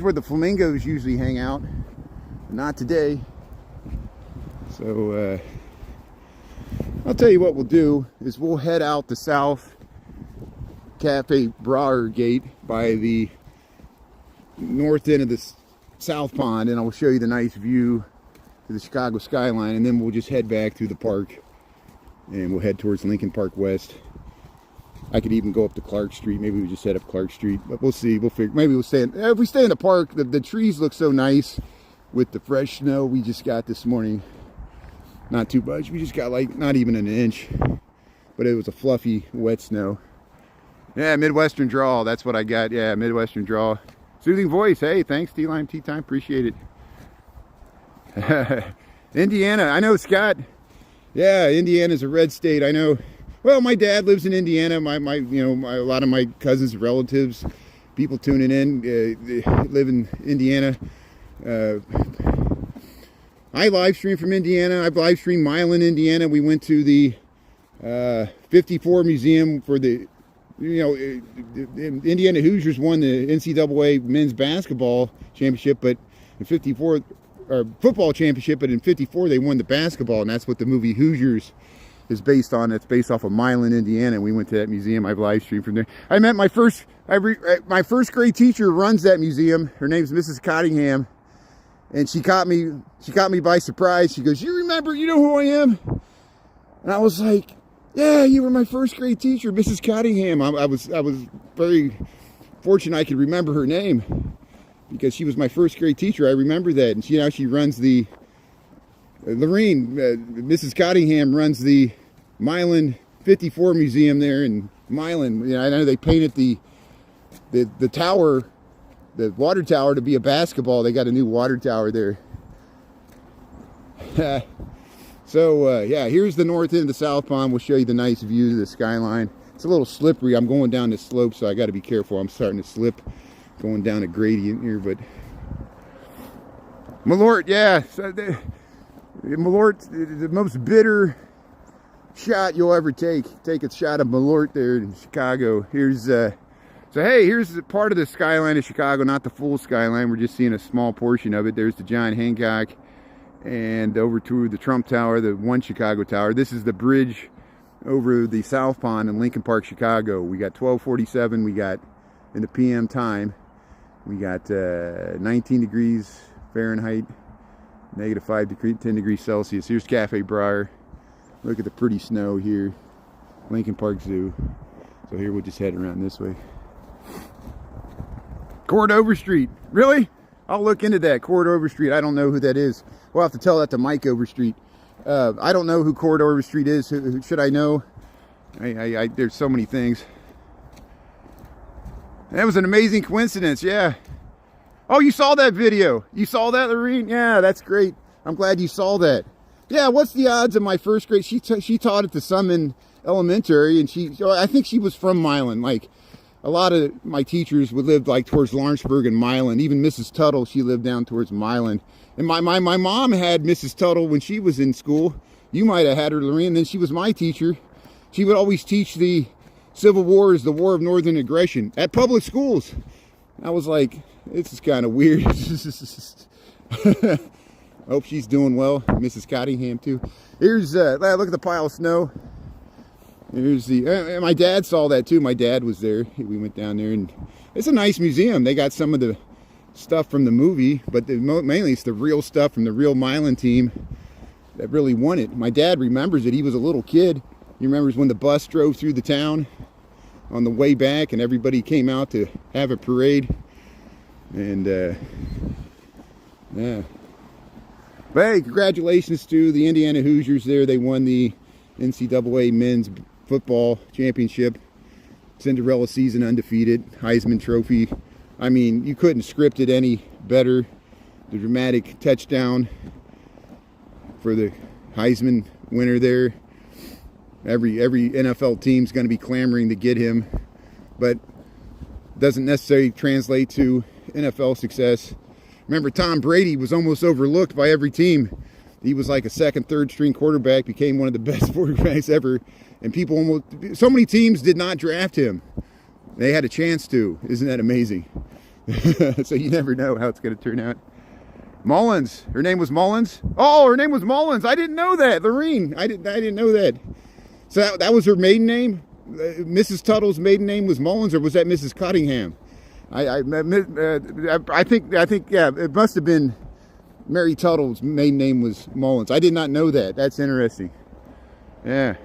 where the flamingos usually hang out. Not today. So I'll tell you what we'll do is we'll head out the South Cafe Brouwer Gate by the north end of the South Pond, and I'll show you the nice view to the Chicago skyline, and then we'll just head back through the park and we'll head towards Lincoln Park West. I could even go up to Clark Street. Maybe we just head up Clark Street, but we'll see. We'll figure. Maybe we'll stay in. If we stay in the park, the trees look so nice with the fresh snow we just got this morning. Not too much. We just got like not even an inch, but it was a fluffy, wet snow. Yeah, Midwestern drawl. That's what I got. Yeah, Midwestern drawl. Soothing voice. Hey, thanks, T-Lime Tea Time. Appreciate it. Indiana. I know, Scott. Yeah, Indiana's a red state. I know. Well, my dad lives in Indiana. A lot of my cousins, relatives, people tuning in live in Indiana. I live stream from Indiana. I've live streamed Milan, Indiana. We went to the 54 museum for the, Indiana Hoosiers won the NCAA men's basketball championship, but in 54, or football championship, but in 54 they won the basketball, and that's what the movie Hoosiers is based on. It's based off of Milan, Indiana. And we went to that museum. I've live streamed from there. I met my first grade teacher runs that museum. Her name's Mrs. Cottingham, and she caught me by surprise. She goes, you know who I am? And I was like, yeah, you were my first grade teacher, Mrs. Cottingham. I was very fortunate I could remember her name because she was my first grade teacher. I remember that. And she runs the Lorene, Mrs. Cottingham runs the Milan 54 museum there in Milan. I know they painted the tower, the water tower, to be a basketball. They got a new water tower there. So yeah, here's the north end of the South Pond. We'll show you the nice view of the skyline. It's a little slippery. I'm going down this slope, so I got to be careful. I'm starting to slip going down a gradient here, but Malort, yeah. So Malort, the most bitter shot you'll ever take. Take a shot of Malort there in Chicago. Here's so hey, here's part of the skyline of Chicago, not the full skyline. We're just seeing a small portion of it. There's the John Hancock, and over to the Trump Tower, the One Chicago Tower. This is the bridge over the South Pond in Lincoln Park, Chicago. We got 12:47. We got in the PM time. We got 19 degrees Fahrenheit, -5 10 degrees Celsius. Here's Cafe Briar. Look at the pretty snow here. Lincoln Park Zoo. So here we'll just head around this way. Cord Overstreet. Really? I'll look into that. Cord Overstreet. I don't know who that is. We'll have to tell that to Mike Overstreet. I don't know who Cord Overstreet is. Who should I know? There's so many things. That was an amazing coincidence. Yeah. Oh, you saw that video? You saw that, Lorene? Yeah, that's great. I'm glad you saw that. Yeah, what's the odds of my first grade? She taught at the Summon Elementary, and I think she was from Milan. Like, a lot of my teachers would live like towards Lawrenceburg and Milan. Even Mrs. Tuttle, she lived down towards Milan. And my mom had Mrs. Tuttle when she was in school. You might have had her, Lorene. And then she was my teacher. She would always teach the Civil War is the War of Northern Aggression at public schools. I was like, this is kind of weird. I hope she's doing well. Mrs. Cottingham too. Here's look at the pile of snow. Here's the my dad saw that too. My dad was there. We went down there, and it's a nice museum. They got some of the stuff from the movie, but mainly it's the real stuff from the real Milan team that really won it. My dad remembers it. He was a little kid. He remembers when the bus drove through the town on the way back, and everybody came out to have a parade. And yeah. But hey, congratulations to the Indiana Hoosiers there. They won the NCAA men's football championship. Cinderella season undefeated. Heisman Trophy. I mean, you couldn't script it any better. The dramatic touchdown for the Heisman winner there. Every NFL team's going to be clamoring to get him, but doesn't necessarily translate to NFL success. Remember, Tom Brady was almost overlooked by every team. He was like a second, third string quarterback, became one of the best quarterbacks ever, and so many teams did not draft him. They had a chance to. Isn't that amazing? So you never know how it's going to turn out. Mullins. Her name was Mullins? Oh, her name was Mullins. I didn't know that. Lorene. I didn't know that. So that was her maiden name? Mrs. Tuttle's maiden name was Mullins, or was that Mrs. Cottingham? I think yeah, it must have been Mary Tuttle's maiden name was Mullins. I did not know that. That's interesting. Yeah.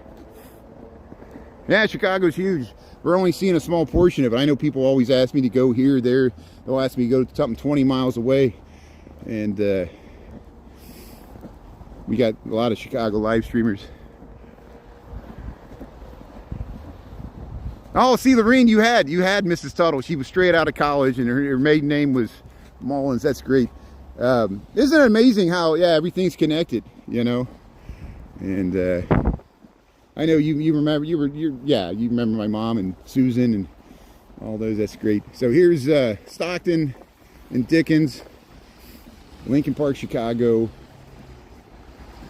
Yeah, Chicago's huge. We're only seeing a small portion of it. I know people always ask me to go here or there. They'll ask me to go to something 20 miles away. And we got a lot of Chicago live streamers. Oh, see, Lorene, you had Mrs. Tuttle. She was straight out of college, and her maiden name was Mullins. That's great. Isn't it amazing how, yeah, everything's connected, you know? And I know you remember, you remember my mom and Susan and all those. That's great. So here's Stockton and Dickens, Lincoln Park, Chicago,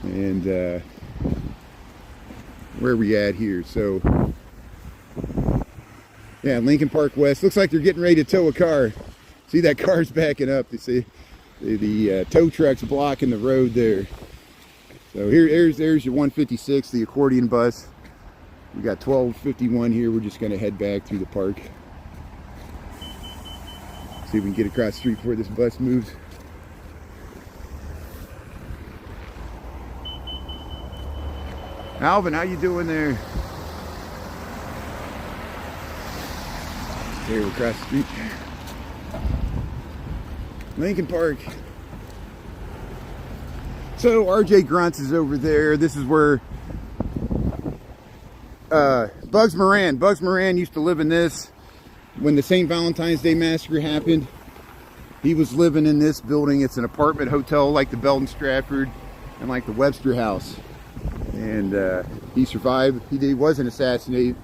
and where are we at here? So yeah, Lincoln Park West. Looks like they're getting ready to tow a car. See, that car's backing up. You see the tow truck's blocking the road there. So there's your 156, the accordion bus. We got 1251 here. We're just going to head back through the park. See if we can get across the street before this bus moves. Alvin, how you doing there? Here, we're across the street. Lincoln Park. So RJ Grunts is over there. This is where Bugs Moran used to live in this. When the St. Valentine's Day Massacre happened, he was living in this building. It's an apartment hotel like the Belton Stratford and like the Webster House. And he survived. He wasn't assassinated.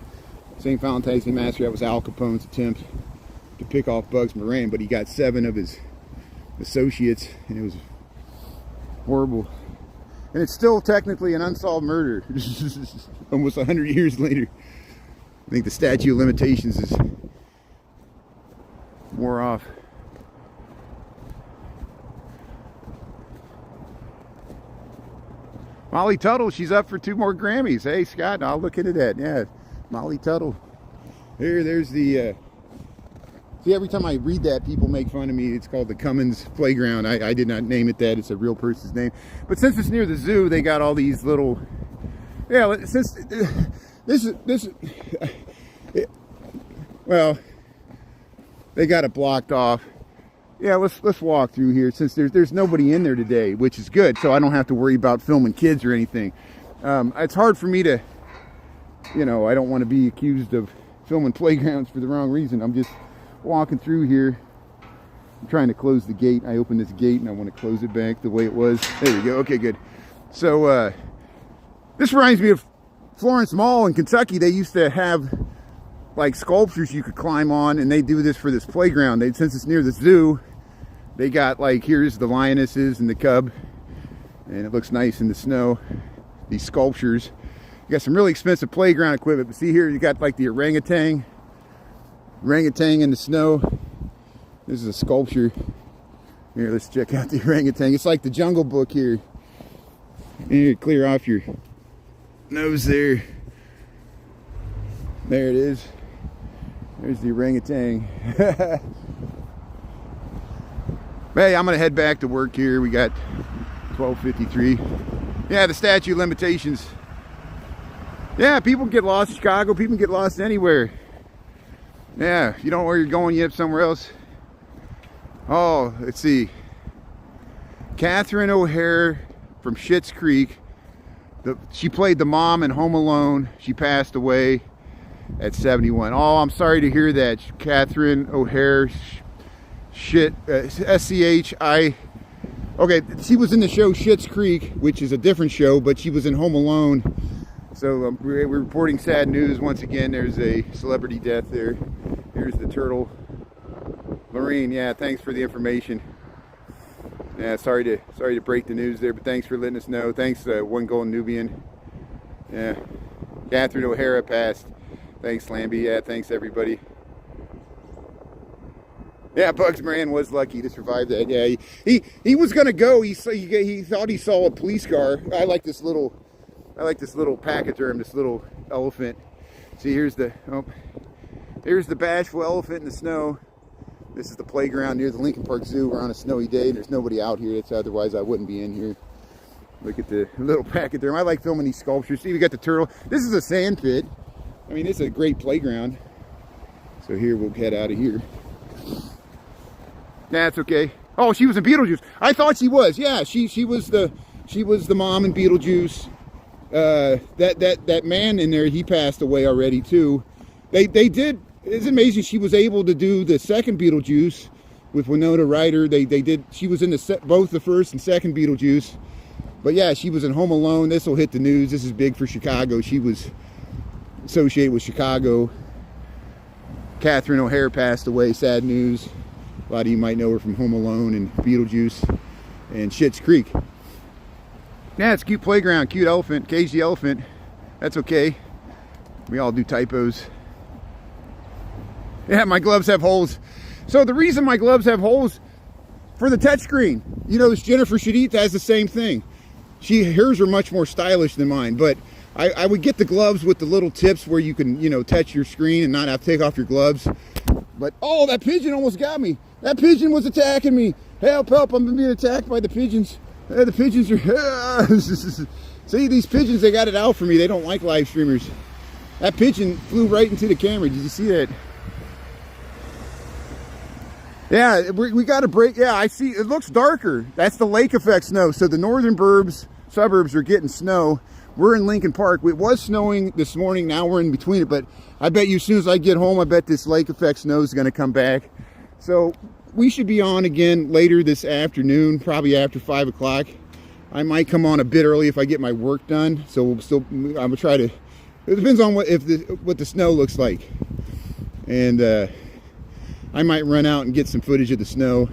St. Valentine's Day Massacre, that was Al Capone's attempt to pick off Bugs Moran, but he got 7 of his associates, and it was horrible. And it's still technically an unsolved murder. Almost 100 years later. I think the statute of limitations is more off. Molly Tuttle, she's up for 2 more Grammys. Hey, Scott, I'll look into that. Yeah, Molly Tuttle. There's the... See, every time I read that, people make fun of me. It's called the Cummins Playground. I did not name it that. It's a real person's name. But since it's near the zoo, they got all these little... Yeah, since... Well, they got it blocked off. Yeah, let's walk through here since there's nobody in there today, which is good, so I don't have to worry about filming kids or anything. It's hard for me to, you know, I don't want to be accused of filming playgrounds for the wrong reason. I'm just walking through here. I'm trying to close the gate. I opened this gate and I want to close it back the way it was. There we go. Okay, good. So this reminds me of Florence Mall in Kentucky. They used to have like sculptures you could climb on, and they do this for this playground. Since it's near the zoo, they got like, here's the lionesses and the cub, and it looks nice in the snow. These sculptures. You got some really expensive playground equipment, but see here, you got like the orangutan in the snow. This is a sculpture. Here, let's check out the orangutan. It's like the Jungle Book here. Here, clear off your nose there. There it is. There's the orangutan. Hey, I'm gonna head back to work here. We got 12:53. Yeah, the statute of limitations. Yeah, people get lost in Chicago. People get lost anywhere. Yeah, if you don't know where you're going, you have somewhere else. Oh, let's see. Catherine O'Hare from Schitt's Creek. She played the mom in Home Alone. She passed away at 71. Oh, I'm sorry to hear that. Catherine O'Hare, S-C-H-I. Okay, she was in the show Schitt's Creek, which is a different show, but she was in Home Alone. So we're reporting sad news once again. There's a celebrity death there. Here's the turtle. Lorene, yeah, thanks for the information. Yeah, sorry to break the news there, but thanks for letting us know. Thanks, One Golden Nubian. Yeah, Catherine O'Hara passed. Thanks, Lambie. Yeah, thanks everybody. Yeah, Bugs Moran was lucky to survive that. Yeah, he was gonna go. He thought he saw a police car. I like this little pachyderm, this little elephant. See, here's the bashful elephant in the snow. This is the playground near the Lincoln Park Zoo. We're on a snowy day. There's nobody out here. Otherwise I wouldn't be in here. Look at the little pachyderm. I like filming these sculptures. See, we got the turtle. This is a sand pit. I mean, it's a great playground. So here, we'll head out of here. That's okay. Oh, she was in Beetlejuice. I thought she was. Yeah, she was the mom in Beetlejuice. That man in there, he passed away already too. They did. It's amazing she was able to do the second Beetlejuice with Winona Ryder. They did. She was in both the first and second Beetlejuice. But yeah, she was in Home Alone. This will hit the news. This is big for Chicago. She was associated with Chicago. Catherine O'Hara passed away. Sad news. A lot of you might know her from Home Alone and Beetlejuice and Schitt's Creek. Yeah, it's a cute playground, cute elephant, cage the elephant. That's okay. We all do typos. Yeah, my gloves have holes. So the reason my gloves have holes, for the touchscreen. You know, this Jennifer Shadid has the same thing. Hers are much more stylish than mine, but I would get the gloves with the little tips where you can, you know, touch your screen and not have to take off your gloves. But, oh, that pigeon almost got me. That pigeon was attacking me. Help, help, I'm being attacked by the pigeons. The pigeons are... See, these pigeons, they got it out for me. They don't like live streamers. That pigeon flew right into the camera. Did you see that? Yeah, we got to break. Yeah, I see. It looks darker. That's the lake effect snow. So the northern suburbs are getting snow. We're in Lincoln Park. It was snowing this morning. Now we're in between it. But I bet you as soon as I get home, I bet this lake effect snow is going to come back. So we should be on again later this afternoon, probably after 5 o'clock. I might come on a bit early if I get my work done. So I'm gonna try to. It depends on what the snow looks like, and I might run out and get some footage of the snow.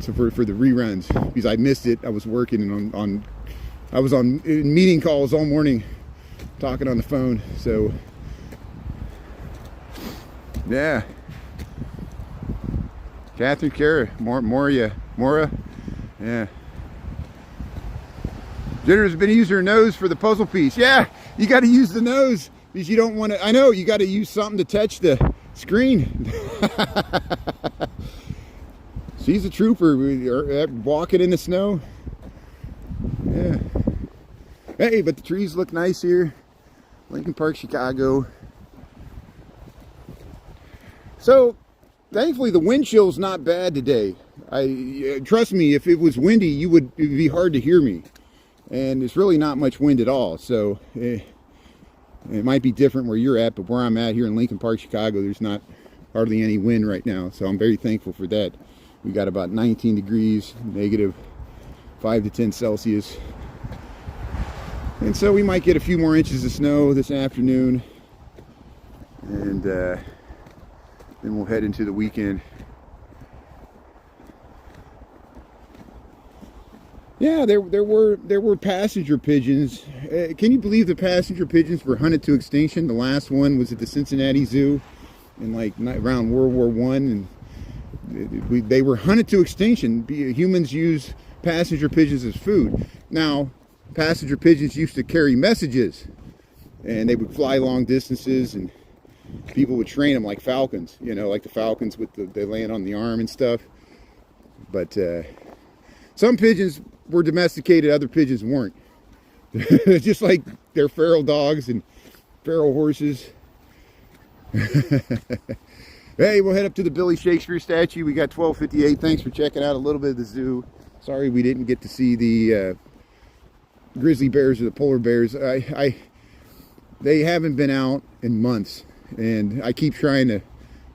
So for the reruns, because I missed it. I was working and I was on meeting calls all morning, talking on the phone. So yeah. Catherine, Kara, Mora, yeah. Jennifer's been using her nose for the puzzle piece. Yeah, you got to use the nose because you don't want to. I know you got to use something to touch the screen. She's a trooper, walking in the snow. Yeah. Hey, but the trees look nice here. Lincoln Park, Chicago. So. Thankfully, the wind chill's not bad today. Trust me, if it was windy, it would be hard to hear me. And it's really not much wind at all. So it might be different where you're at, but where I'm at here in Lincoln Park, Chicago, there's not hardly any wind right now. So I'm very thankful for that. We got about 19 degrees, negative 5 to 10 Celsius. And so we might get a few more inches of snow this afternoon. And then we'll head into the weekend. Yeah, there were passenger pigeons. Can you believe the passenger pigeons were hunted to extinction? The last one was at the Cincinnati Zoo in around World War I, and they were hunted to extinction. Humans use passenger pigeons as food. Now, passenger pigeons used to carry messages, and they would fly long distances, and people would train them like falcons, you know, like the falcons with they land on the arm and stuff. But some pigeons were domesticated, other pigeons weren't. Just like they're feral dogs and feral horses. Hey, we'll head up to the Billy Shakespeare statue. We got 12:58. Thanks for checking out a little bit of the zoo. Sorry we didn't get to see the grizzly bears or the polar bears. They haven't been out in months. And I keep trying to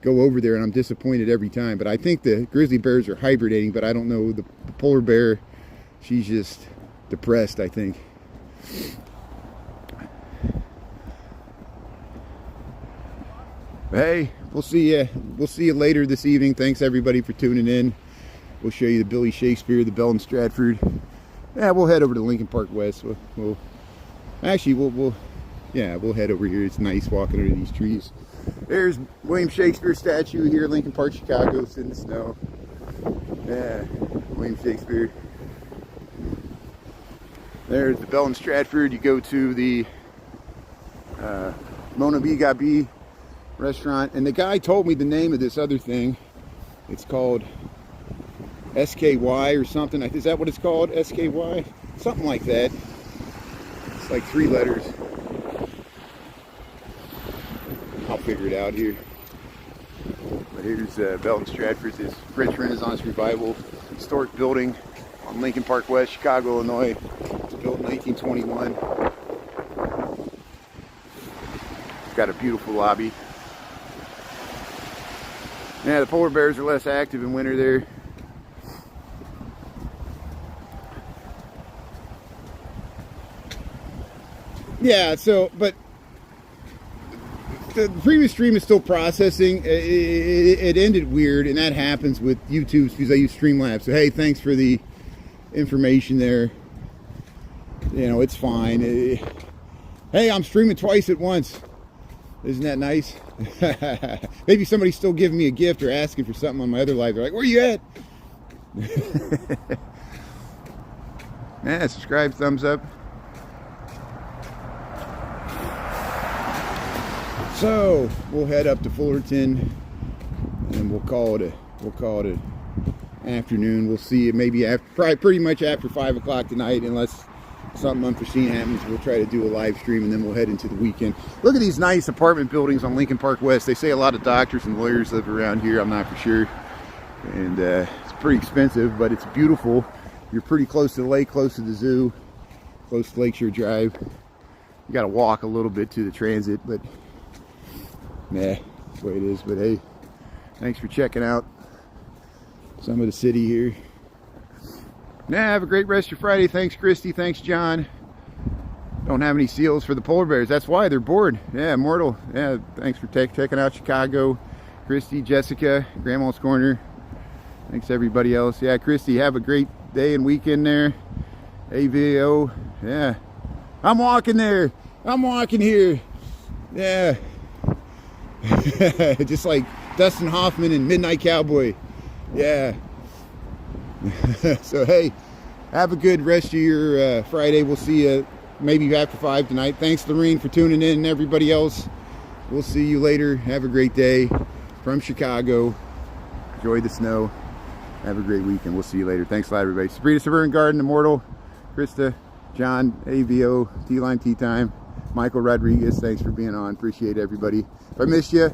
go over there, and I'm disappointed every time. But I think the grizzly bears are hibernating, but I don't know. The polar bear, she's just depressed, I think. But hey, we'll see you. We'll see you later this evening. Thanks everybody for tuning in. We'll show you the Billy Shakespeare, the Bell and Stratford. Yeah, we'll head over to Lincoln Park West. We'll head over here. It's nice walking under these trees. There's William Shakespeare statue here, Lincoln Park, Chicago. It's in the snow. Yeah, William Shakespeare. There's the Bell and Stratford. You go to the Mona B Gabi restaurant, and the guy told me the name of this other thing. It's called SKY or something. Is that what it's called? SKY? Something like that. It's like 3 letters. figure it out here. But here's Belton Stratford's, this French Renaissance Revival historic building on Lincoln Park West, Chicago, Illinois. It's built in 1921. It's got a beautiful lobby. Yeah, the polar bears are less active in winter there. Yeah, so, but the previous stream is still processing. It ended weird, and that happens with YouTube because I use Streamlabs. So, hey, thanks for the information there. You know, it's fine. Hey, I'm streaming twice at once. Isn't that nice? Maybe somebody's still giving me a gift or asking for something on my other live. They're like, where you at? Yeah, subscribe, thumbs up. So we'll head up to Fullerton, and we'll call it an afternoon. We'll see it maybe after, probably pretty much after 5 o'clock tonight, unless something unforeseen happens. We'll try to do a live stream, and then we'll head into the weekend. Look at these nice apartment buildings on Lincoln Park West. They say a lot of doctors and lawyers live around here. I'm not for sure, and it's pretty expensive, but it's beautiful. You're pretty close to the lake, close to the zoo, close to Lakeshore Drive. You got to walk a little bit to the transit, but nah, that's the way it is. But hey, thanks for checking out some of the city here. Nah, have a great rest of your Friday. Thanks, Christy. Thanks, John. Don't have any seals for the polar bears. That's why they're bored. Yeah, Immortal. Yeah, thanks for checking out Chicago. Christy, Jessica, Grandma's Corner. Thanks, everybody else. Yeah, Christy, have a great day and weekend there. AVO. Yeah. I'm walking there. I'm walking here. Yeah. Just like Dustin Hoffman and Midnight Cowboy. Yeah. So hey, have a good rest of your Friday. We'll see you maybe after 5 tonight. Thanks, Lorene, for tuning in, and everybody else. We'll see you later. Have a great day from Chicago. Enjoy the snow. Have a great weekend. We'll see you later. Thanks a lot, everybody. Sabrina Severn Garden, Immortal, Krista, John, AVO, T-Line Tea Time, Michael Rodriguez, thanks for being on. Appreciate everybody. If I missed you,